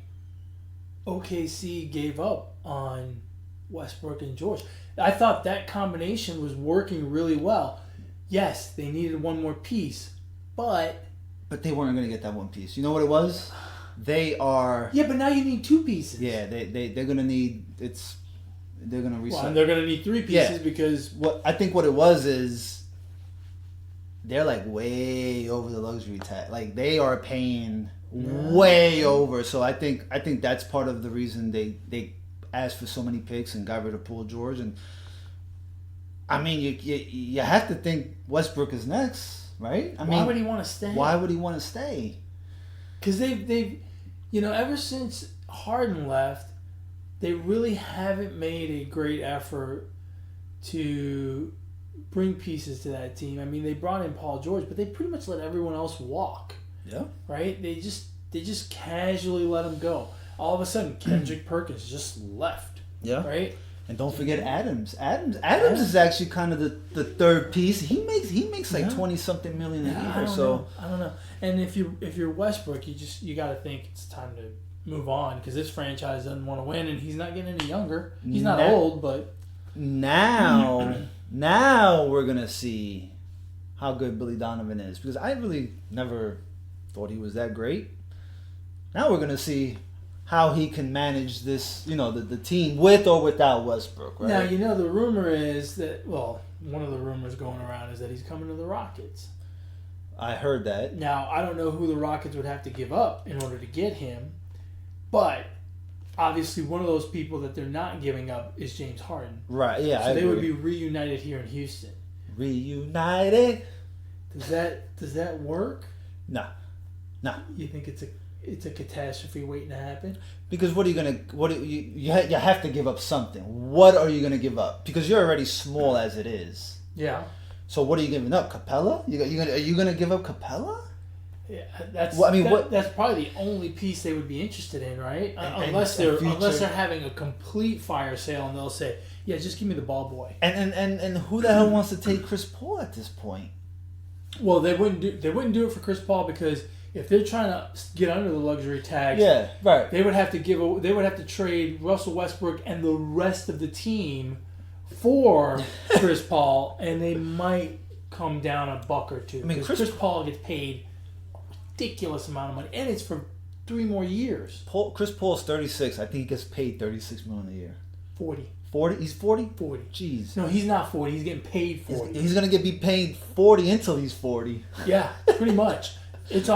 OKC gave up on Westbrook and George. I thought that combination was working really well. Yes, they needed one more piece, but they weren't going to get that one piece. You know what it was? They are. Yeah, but now you need two pieces. Yeah, they're going to need They're going to reset. Well, and they're going to need three pieces because I think what it was is they're like way over the luxury tax. Like they are paying way over. So I think that's part of the reason they asked for so many picks and got rid of Paul George. And I mean, you have to think Westbrook is next, right? Why would he want to stay? Why would he want to stay? Because they've ever since Harden left, they really haven't made a great effort to bring pieces to that team. I mean, they brought in Paul George, but they pretty much let everyone else walk. Yeah. Right? They just casually let him go. All of a sudden, Kendrick Perkins just left. Yeah. Right? And don't forget Adams. Adams is actually kind of the third piece. He makes like 20-something million a year. I don't know. And if you're Westbrook, you got to think it's time to move on because this franchise doesn't want to win, and he's not getting any younger. He's not old, but now we're gonna see how good Billy Donovan is because I really never thought he was that great. Now we're gonna see how he can manage this, the team with or without Westbrook. Right? Now the rumor is that one of the rumors going around is that he's coming to the Rockets. I heard that. Now I don't know who the Rockets would have to give up in order to get him. But obviously, one of those people that they're not giving up is James Harden. Right? Yeah. So they would be reunited here in Houston. Reunited. Does that work? No. You think it's a catastrophe waiting to happen? Because you have to give up something. What are you gonna give up? Because you're already small as it is. Yeah. So what are you giving up? Capella? Are you gonna give up Capella? Yeah, that's probably the only piece they would be interested in, right? Unless they're having a complete fire sale and they'll say, "Yeah, just give me the ball boy." And who the hell wants to take Chris Paul at this point? Well, they wouldn't do it for Chris Paul because if they're trying to get under the luxury tax, they would have to trade Russell Westbrook and the rest of the team for Chris Paul, and they might come down a buck or two. I mean, Chris Paul gets paid ridiculous amount of money, and it's for 3 more years. Chris Paul's 36. I think he gets paid $36 million a year. 40. 40? He's 40? 40. Jeez. No, he's not 40. He's getting paid 40. He's gonna be paid 40 until he's 40. Yeah, pretty much. It's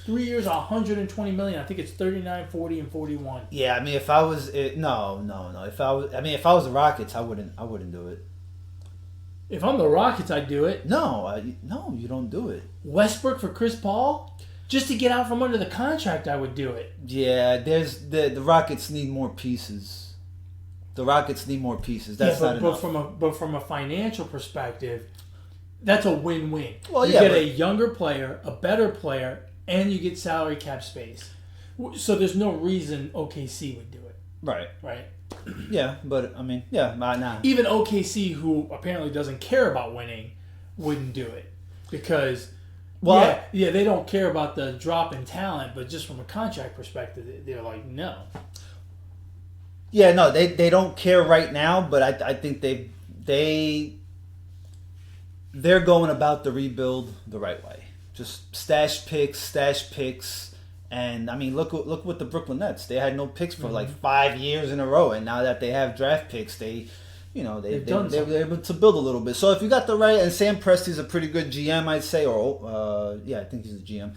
3 years, $120 million. I think it's 39, 40, and 41. Yeah, I mean, if I was no. If I was the Rockets, I wouldn't do it. If I'm the Rockets, I'd do it. No, you don't do it. Westbrook for Chris Paul? Just to get out from under the contract, I would do it. Yeah, the Rockets need more pieces. That's not enough. But from a financial perspective, that's a win-win. Well, you get a younger player, a better player, and you get salary cap space. So there's no reason OKC would do it. Right. Right. Yeah, but I mean, nah. Even OKC, who apparently doesn't care about winning, wouldn't do it because. Well, they don't care about the drop in talent, but just from a contract perspective, they're like, no. Yeah, no, they don't care right now, but I think they're going about the rebuild the right way. Just stash picks, and I mean, look what the Brooklyn Nets. They had no picks for like 5 years in a row, and now that they have draft picks, they were able to build a little bit. So if you got the right, and Sam Presti's a pretty good GM, I'd say, I think he's a GM.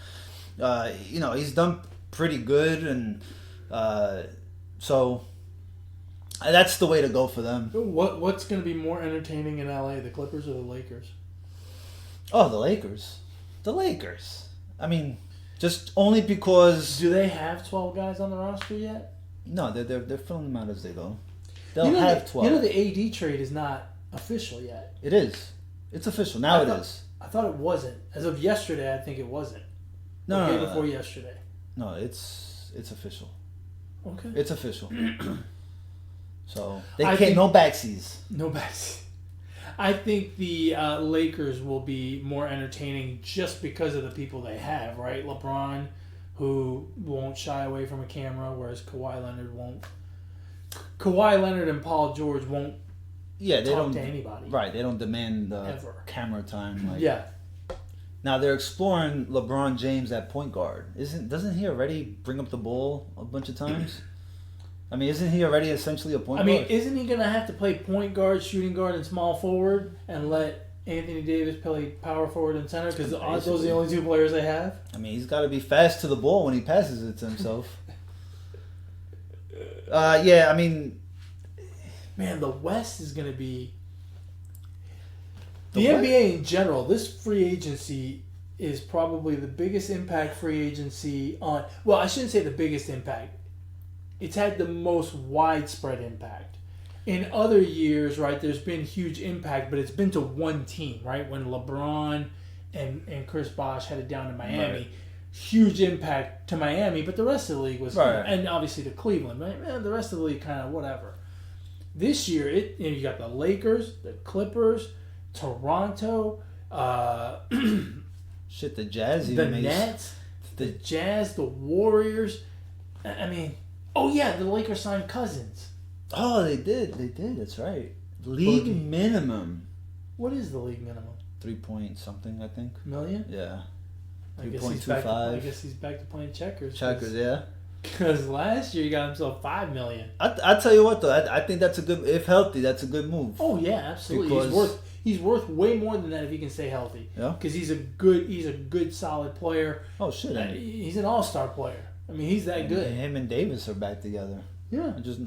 He's done pretty good, and so that's the way to go for them. What's going to be more entertaining in LA, the Clippers or the Lakers? Oh, the Lakers. The Lakers. I mean, just only because. Do they have 12 guys on the roster yet? No, they're filling them out as they go. They'll have 12. You know the AD trade is not official yet. It is. It's official now. It is. I thought it wasn't. As of yesterday, I think it wasn't. No, the day before yesterday. No, it's official. Okay. It's official. So they can't. No backsies. No backsies. I think the Lakers will be more entertaining just because of the people they have, right? LeBron, who won't shy away from a camera, whereas Kawhi Leonard won't. Kawhi Leonard and Paul George won't talk to anybody. Right, they don't demand the ever. Camera time. Like, yeah. Now they're exploring LeBron James at point guard. Doesn't he already bring up the ball a bunch of times? I mean, isn't he already essentially a point guard? I mean, isn't he going to have to play point guard, shooting guard, and small forward and let Anthony Davis play power forward and center? Because those are the only two players they have? I mean, he's got to be fast to the ball when he passes it to himself. Yeah, I mean... Man, the West is going to be... The NBA in general, this free agency is probably the biggest impact free agency on... Well, I shouldn't say the biggest impact. It's had the most widespread impact. In other years, right, there's been huge impact, but it's been to one team, right? When LeBron and Chris Bosh headed down to Miami, right. Huge impact to Miami, but the rest of the league was... Right. And obviously to Cleveland, right? Man, the rest of the league kind of whatever. This year, you got the Lakers, the Clippers, Toronto, shit, the Jazz, the Nets, the Jazz, the Warriors. I mean, oh yeah, the Lakers signed Cousins. Oh, they did. That's right. League minimum. What is the league minimum? 3 point something, I think. Million? Yeah. 3.25. I guess he's back to playing checkers. Checkers, yeah. Because last year he got himself $5 million. I tell you what though, I think that's a good. If healthy, that's a good move. Oh yeah, absolutely. Because he's worth way more than that if he can stay healthy. Yeah. Because he's a good solid player. Oh shit. He's an All Star player. I mean, he's that good. Him and Davis are back together. Yeah. I just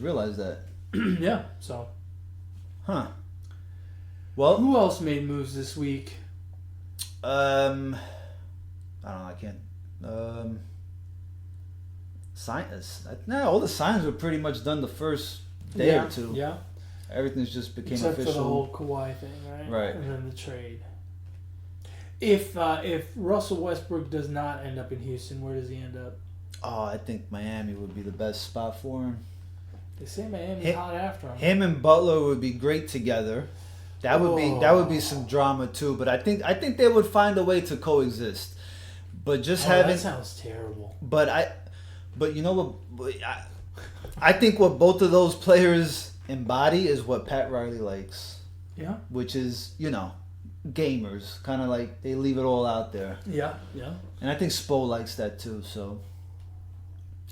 realized that. Yeah. So. Huh. Well. Who else made moves this week? I don't know. I can't. All the signs were pretty much done the first day or two. Yeah. Everything's just became Except official. For the whole Kawhi thing, right? Right. And then the trade. If Russell Westbrook does not end up in Houston, where does he end up? Oh, I think Miami would be the best spot for him. They say Miami's hot after him. Him and Butler would be great together. That would be some drama too. But I think they would find a way to coexist. But just having that sounds terrible. But you know what? I think what both of those players embody is what Pat Riley likes. Yeah. Which is, gamers. Kind of like they leave it all out there. Yeah, yeah. And I think Spo likes that too. So.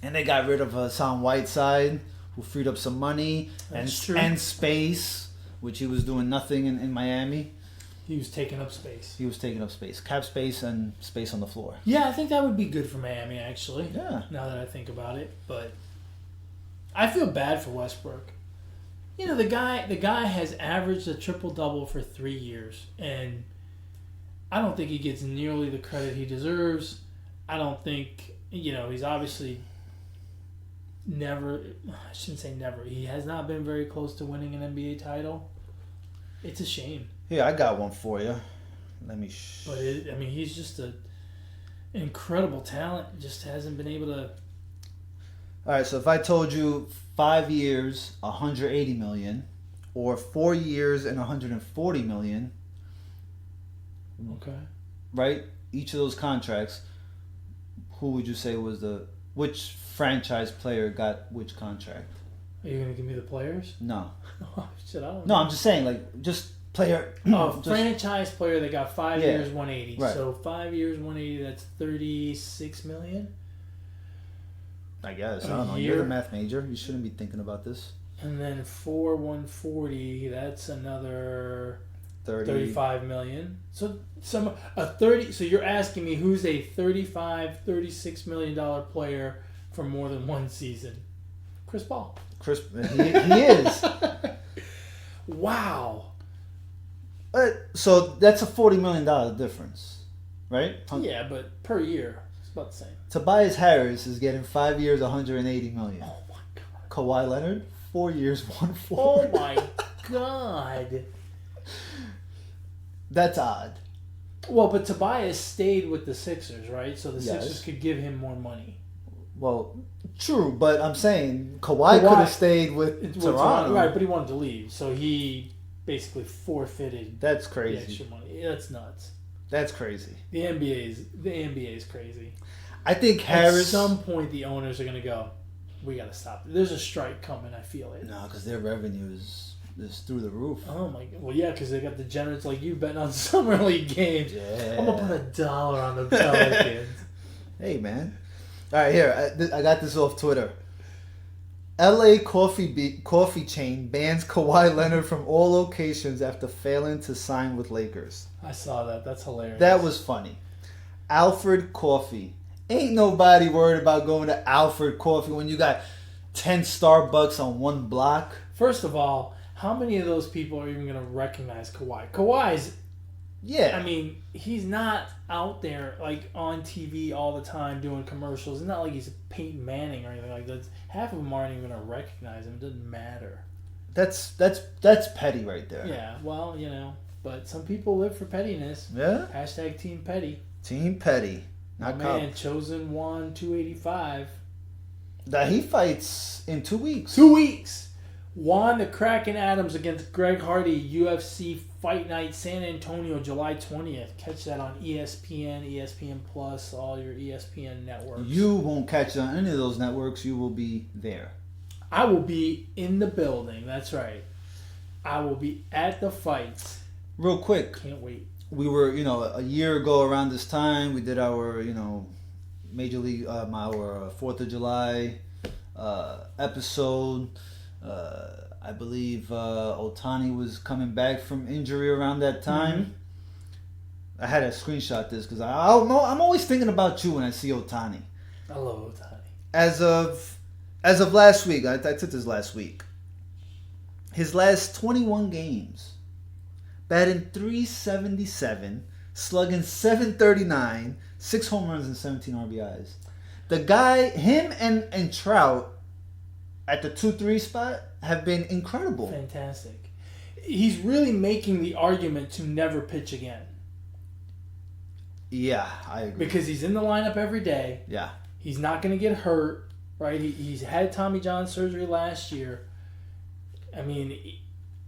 And they got rid of Hassan Whiteside, who freed up some money and space, which he was doing nothing in Miami. He was taking up space. Cap space and space on the floor. Yeah, I think that would be good for Miami, actually. Yeah. Now that I think about it. But I feel bad for Westbrook. The guy has averaged a triple-double for 3 years. And I don't think he gets nearly the credit he deserves. I don't think, he's obviously never, I shouldn't say never. He has not been very close to winning an NBA title. It's a shame. Here, I got one for you. Let me... But, he's just an incredible talent. Just hasn't been able to... All right, so if I told you 5 years, $180 million, or 4 years and $140 million... Okay. Right? Each of those contracts, who would you say was which franchise player got which contract? Are you going to give me the players? No. Oh, shit, I don't know. No, I'm just saying, just... player. Franchise player that got 5 years, 180. Right. So 5 years, 180. That's $36 million. I guess I don't know. You're the math major. You shouldn't be thinking about this. And then 4 140. That's another $35 million. So So you're asking me who's a $36 million player for more than one season? Chris Paul. He is. Wow. So that's a $40 million difference. right? Yeah, but per year, it's about the same. Tobias Harris is getting 5 years, $180 million. Oh my god. Kawhi Leonard, 4 years, 140. Oh my god. That's odd. Well, but Tobias stayed with the Sixers, right? So the Yes. Sixers could give him more money. Well, true, but I'm saying Kawhi could have stayed with Toronto. Right, but he wanted to leave, so he basically forfeited That's the crazy. extra money. That's nuts. That's crazy. The NBA is crazy. I think Harris. At some point, the owners are going to go, we got to stop. There's a strike coming, I feel it. No, because their revenue is through the roof. Oh my god. Well, yeah, because they got degenerates like you betting on summer league games. Yeah. I'm going to put $1 on the Pelicans. Hey, man. All right, here. I got this off Twitter. LA coffee chain bans Kawhi Leonard from all locations after failing to sign with Lakers. I saw that. That's hilarious. That was funny. Alfred Coffee. Ain't nobody worried about going to Alfred Coffee when you got 10 Starbucks on one block. First of all, how many of those people are even going to recognize Kawhi? Kawhi's, Yeah. I mean, he's not out there like on TV all the time doing commercials. It's not like he's Peyton Manning or anything like that. Half of them aren't even going to recognize him. It doesn't matter. That's petty right there. Yeah, well, but some people live for pettiness. Yeah. Hashtag Team Petty. Team Petty. My Not man, Chosen Juan 285. That he fights in 2 weeks. 2 weeks. Juan the Kraken Adams against Greg Hardy, UFC Fight Night, San Antonio, July 20th. Catch that on ESPN, ESPN Plus, all your ESPN networks. You won't catch it on any of those networks. You will be there. I will be in the building. That's right. I will be at the fights. Real quick. Can't wait. We were, a year ago around this time, we did our, Major League, our 4th of July episode. I believe Otani was coming back from injury around that time. Mm-hmm. I had to screenshot this because I'm always thinking about you when I see Otani. I love Otani. As of last week, I took this last week. His last 21 games, batting .377, slugging .739, 6 home runs and 17 RBIs. The guy, him and Trout at the 2-3 spot have been incredible. Fantastic. He's really making the argument to never pitch again. Yeah, I agree. Because he's in the lineup every day. Yeah. He's not going to get hurt, right? He's had Tommy John surgery last year. I mean,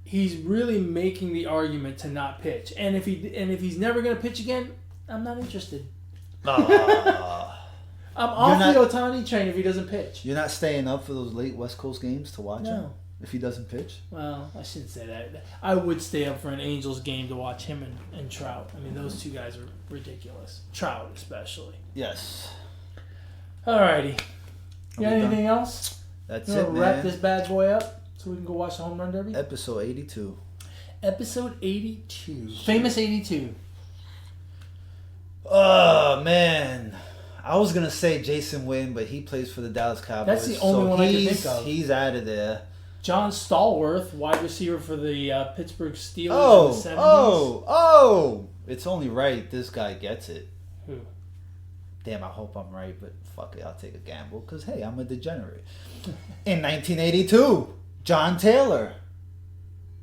he's really making the argument to not pitch. And if he's never going to pitch again, I'm not interested. I'm off the Otani train if he doesn't pitch. You're not staying up for those late West Coast games to watch him? No. If he doesn't pitch? Well, I shouldn't say that. I would stay up for an Angels game to watch him and Trout. I mean, those two guys are ridiculous. Trout especially. Yes. Alrighty. You got anything else? That's it, man. Wrap this bad boy up so we can go watch the Home Run Derby? Episode 82. Episode 82. Famous 82. Oh, man. I was going to say Jason Witten, but he plays for the Dallas Cowboys. That's the only one I can think of. He's out of there. John Stallworth, wide receiver for the Pittsburgh Steelers in the 70s. Oh! It's only right this guy gets it. Who? Damn, I hope I'm right, but fuck it, I'll take a gamble because, hey, I'm a degenerate. In 1982, John Taylor.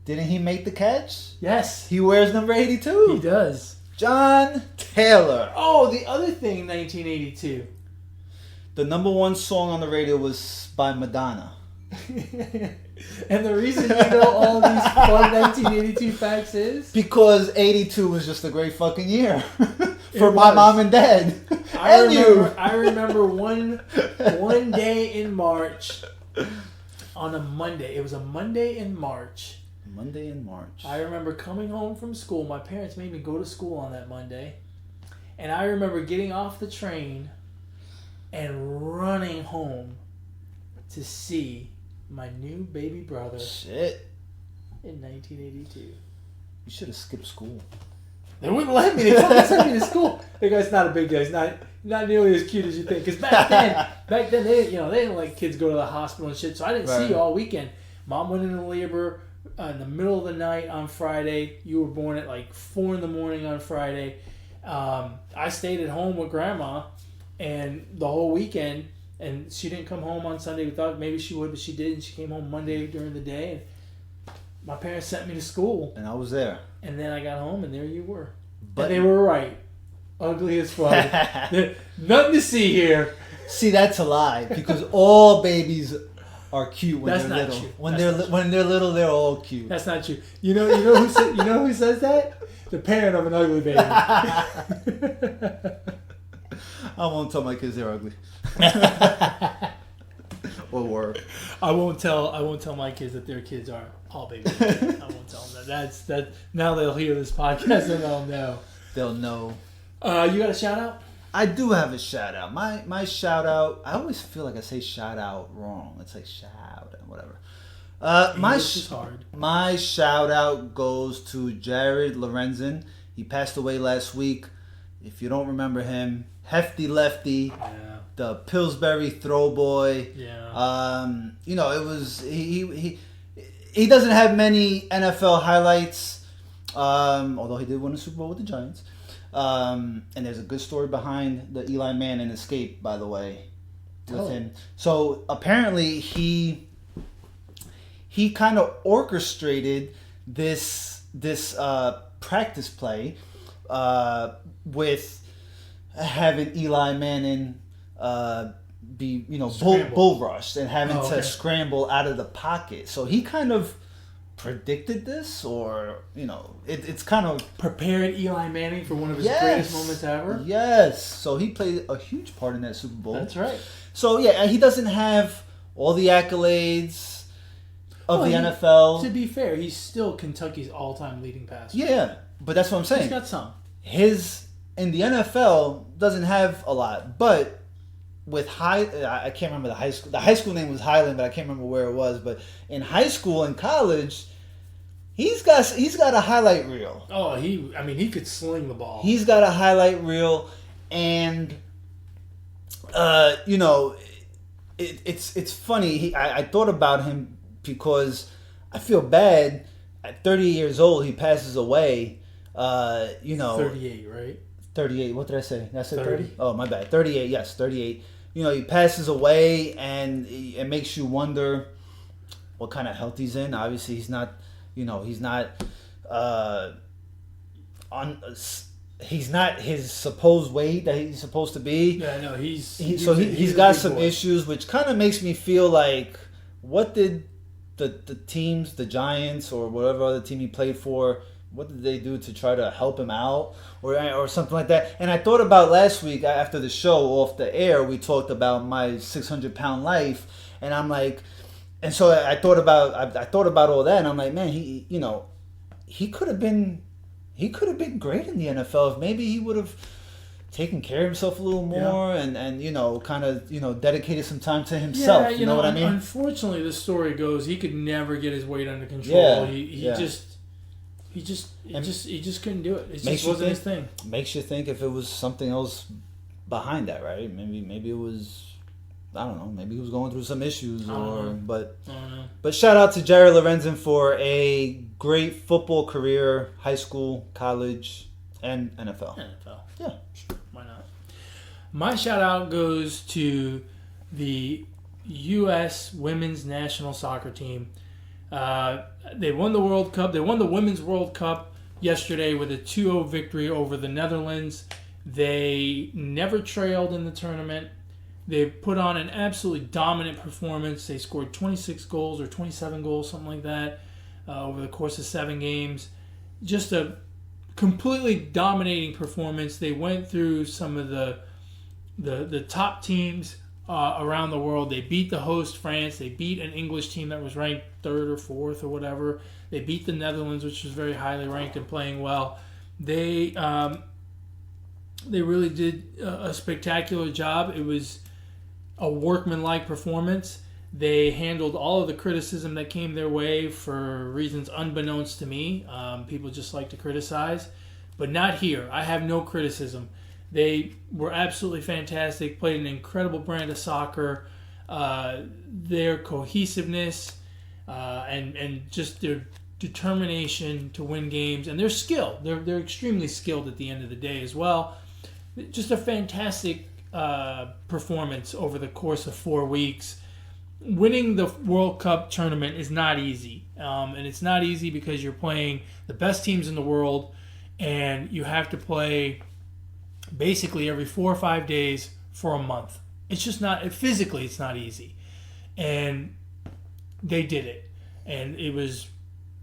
Didn't he make the catch? Yes. He wears number 82. He does. John Taylor. Oh, the other thing in 1982. The number one song on the radio was by Madonna. And the reason you know all these fun 1982 facts is? Because 82 was just a great fucking year. For my mom and dad. I remember one day in March on a Monday. It was a Monday in March. Monday in March. I remember coming home from school. My parents made me go to school on that Monday. And I remember getting off the train and running home to see my new baby brother. Shit. In 1982. You should have skipped school. They wouldn't let me. They fucking sent me to school. They go, it's not a big deal. He's not nearly as cute as you think. Because back then they didn't let kids go to the hospital and shit. So I didn't see you all weekend. Mom went into labor in the middle of the night on Friday. You were born at like 4 a.m. on Friday. I stayed at home with Grandma, and the whole weekend, and she didn't come home on Sunday. We thought maybe she would, but she didn't. She came home Monday during the day, and my parents sent me to school. And I was there. And then I got home, and there you were. But and they were right. Ugly as fuck. Nothing to see here. See, that's a lie, because all babies are cute when they're little. True. When they're little, they're all cute. That's not true. You know who says that? The parent of an ugly baby. I won't tell my kids they're ugly. Or were. I won't tell my kids that their kids are all babies. I won't tell them that. Now they'll hear this podcast and they'll know. They'll know. You got a shout out? I do have a shout out. My shout out. I always feel like I say shout out wrong. It's like shout out, whatever. English is hard. My shout out goes to Jared Lorenzen. He passed away last week. If you don't remember him, hefty lefty, the Pillsbury throw boy. Yeah. It was he doesn't have many NFL highlights. Although he did win a Super Bowl with the Giants. And there's a good story behind the Eli Manning escape, by the way, with him. So apparently he kind of orchestrated this practice play with having Eli Manning be bull rushed and having to scramble out of the pocket. So he kind of predicted this, or it's kind of prepared Eli Manning for one of his greatest moments ever. Yes, so he played a huge part in that Super Bowl. That's right. So yeah, he doesn't have all the accolades of the NFL. To be fair, he's still Kentucky's all-time leading passer. Yeah, but that's what I'm saying. He's got some. His in the NFL doesn't have a lot, but with I can't remember the high school. The high school name was Highland, but I can't remember where it was. But in high school and college, he's got a highlight reel. Oh, he could sling the ball. He's got a highlight reel, and it's funny. I thought about him because I feel bad. At 30 years old, he passes away. 38, right? 38. What did I say? Did I say 30? 30? Oh, my bad. 38. Yes, 38. He passes away, and it makes you wonder what kind of health he's in. Obviously, he's not. He's not he's not his supposed weight that he's supposed to be. Yeah, no, he's got some issues, which kind of makes me feel like, what did the teams, the Giants or whatever other team he played for, what did they do to try to help him out or something like that? And I thought about last week after the show off the air, we talked about my 600-pound life, and I'm like, and so I thought about all that, and I'm like, man, he could have been great in the NFL if maybe he would have taken care of himself a little more and kind of dedicated some time to himself. Yeah, you know what I mean? Unfortunately, the story goes he could never get his weight under control. Yeah, He just couldn't do it. It makes just wasn't his thing. Makes you think if it was something else behind that, right? Maybe it was, I don't know. Maybe he was going through some issues, but shout out to Jared Lorenzen for a great football career, high school, college, and NFL. Yeah, sure. Why not? My shout out goes to the U.S. Women's National Soccer Team. They won the World Cup. They won the Women's World Cup yesterday with a 2-0 victory over the Netherlands. They never trailed in the tournament. They put on an absolutely dominant performance. They scored 26 goals or 27 goals, something like that, over the course of 7 games. Just a completely dominating performance. They went through some of the top teams around the world. They beat the host France. They beat an English team that was ranked 3rd or 4th or whatever. They beat the Netherlands, which was very highly ranked and playing well. They really did a spectacular job. It was a workmanlike performance. They handled all of the criticism that came their way for reasons unbeknownst to me. People just like to criticize, but not here. I have no criticism. They were absolutely fantastic, played an incredible brand of soccer. Their cohesiveness and just their determination to win games, and their skill. They're extremely skilled at the end of the day as well. Just a fantastic performance over the course of 4 weeks. Winning the World Cup tournament is not easy, and it's not easy because you're playing the best teams in the world, and you have to play basically every 4 or 5 days for a month. It's just not, physically it's not easy. And they did it. And it was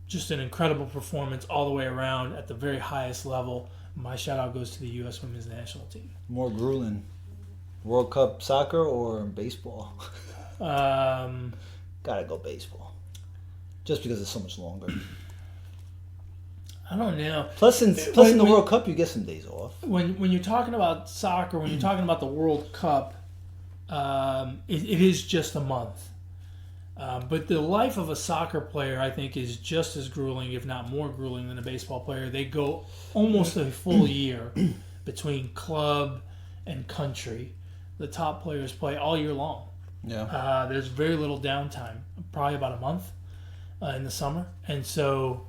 just an incredible performance all the way around at the very highest level. My shout out goes to the U.S. Women's National Team. More grueling, World Cup soccer or baseball? Gotta go baseball. Just because it's so much longer. I don't know. Plus in the World Cup, you get some days off. When you're talking about soccer, when you're talking about the World Cup, it is just a month. But the life of a soccer player, I think, is just as grueling, if not more grueling, than a baseball player. They go almost a full year between club and country. The top players play all year long. Yeah. There's very little downtime, probably about a month in the summer. And so,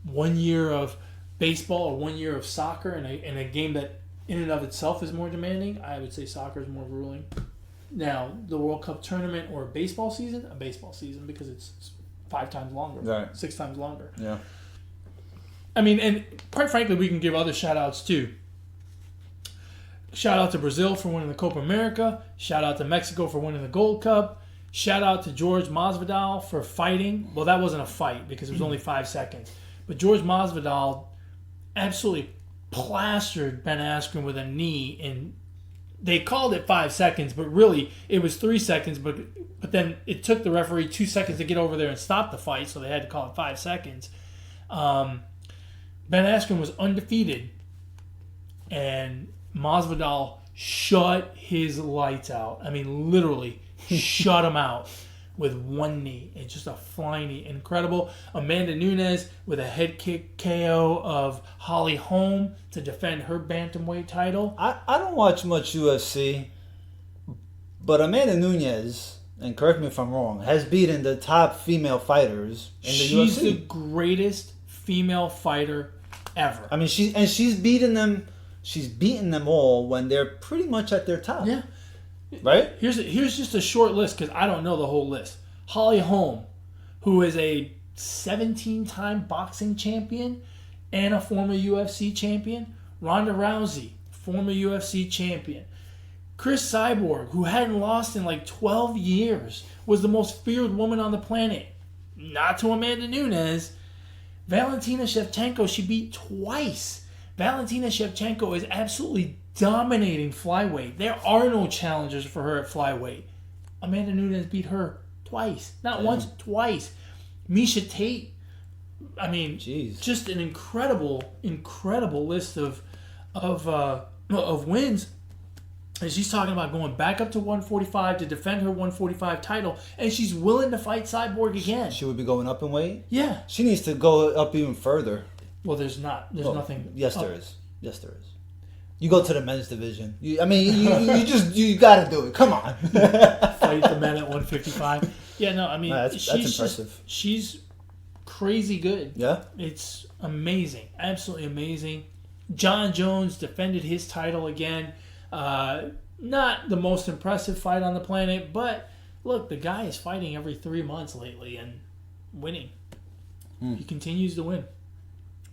1 year of baseball or 1 year of soccer in a game that in and of itself is more demanding, I would say soccer is more grueling. Now, the World Cup tournament or a baseball season because it's 5 times longer, right. 6 times longer. Yeah. I mean, and quite frankly, we can give other shout-outs too. Shout out to Brazil for winning the Copa America. Shout out to Mexico for winning the Gold Cup. Shout out to George Masvidal for fighting. Well, that wasn't a fight because it was only 5 seconds. But George Masvidal absolutely plastered Ben Askren with a knee, and they called it 5 seconds, but really it was 3 seconds. But then it took the referee 2 seconds to get over there and stop the fight, so they had to call it 5 seconds. Ben Askren was undefeated, and Masvidal shut his lights out. I mean, literally shut him out with one knee. It's just a flying knee. Incredible. Amanda Nunes with a head kick KO of Holly Holm to defend her bantamweight title. I don't watch much UFC, but Amanda Nunes, and correct me if I'm wrong, has beaten the top female fighters in the UFC. She's the greatest female fighter ever. I mean, she's beaten them. She's beaten them all when they're pretty much at their top. Yeah. Right? Here's just a short list because I don't know the whole list. Holly Holm, who is a 17-time boxing champion and a former UFC champion. Ronda Rousey, former UFC champion. Chris Cyborg, who hadn't lost in like 12 years, was the most feared woman on the planet. Not to Amanda Nunes. Valentina Shevchenko, she beat twice. Valentina Shevchenko is absolutely dominating flyweight. There are no challengers for her at flyweight. Amanda Nunes beat her twice. Not once, twice. Misha Tate. I mean, just an incredible list of wins. And she's talking about going back up to 145 to defend her 145 title, and she's willing to fight Cyborg again. She would be going up in weight? Yeah. She needs to go up even further. Well, there's nothing. Yes, there is. Yes, there is. You go to the men's division. You got to do it. Come on. Fight the men at 155. Yeah, no, I mean, that's impressive. She's crazy good. Yeah. It's amazing. Absolutely amazing. John Jones defended his title again. Not the most impressive fight on the planet, but look, the guy is fighting every 3 months lately and winning. He continues to win.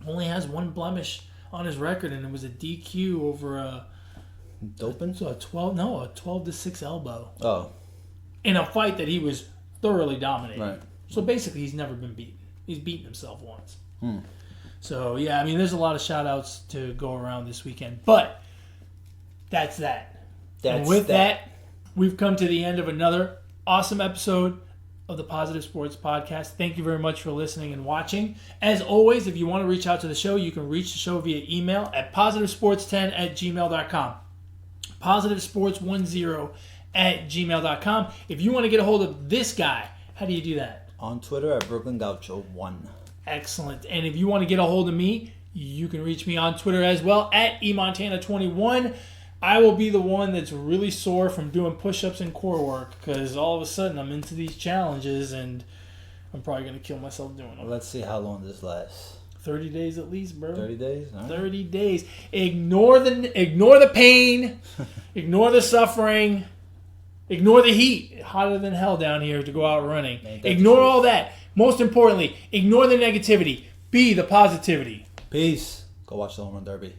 Only has one blemish on his record, and it was a DQ over a doping. So a 12-6 elbow. Oh, in a fight that he was thoroughly dominating. Right. So basically, he's never been beaten. He's beaten himself once. So yeah, I mean, there's a lot of shout outs to go around this weekend, but that's that. And with that, we've come to the end of another awesome episode of the Positive Sports Podcast. Thank you very much for listening and watching. As always, if you want to reach out to the show, you can reach the show via email at positivesports10@gmail.com. Positivesports10@gmail.com. If you want to get a hold of this guy, how do you do that? On Twitter at Brooklyn Gaucho 1. Excellent. And if you want to get a hold of me, you can reach me on Twitter as well at eMontana21. I will be the one that's really sore from doing push-ups and core work because all of a sudden I'm into these challenges and I'm probably going to kill myself doing Well, them. let's see how long this lasts. 30 days at least, bro. 30 days? All right. 30 days. Ignore the pain. Ignore the suffering. Ignore the heat. Hotter than hell down here to go out running. Ignore all that. Most importantly, ignore the negativity. Be the positivity. Peace. Go watch the Home Run Derby.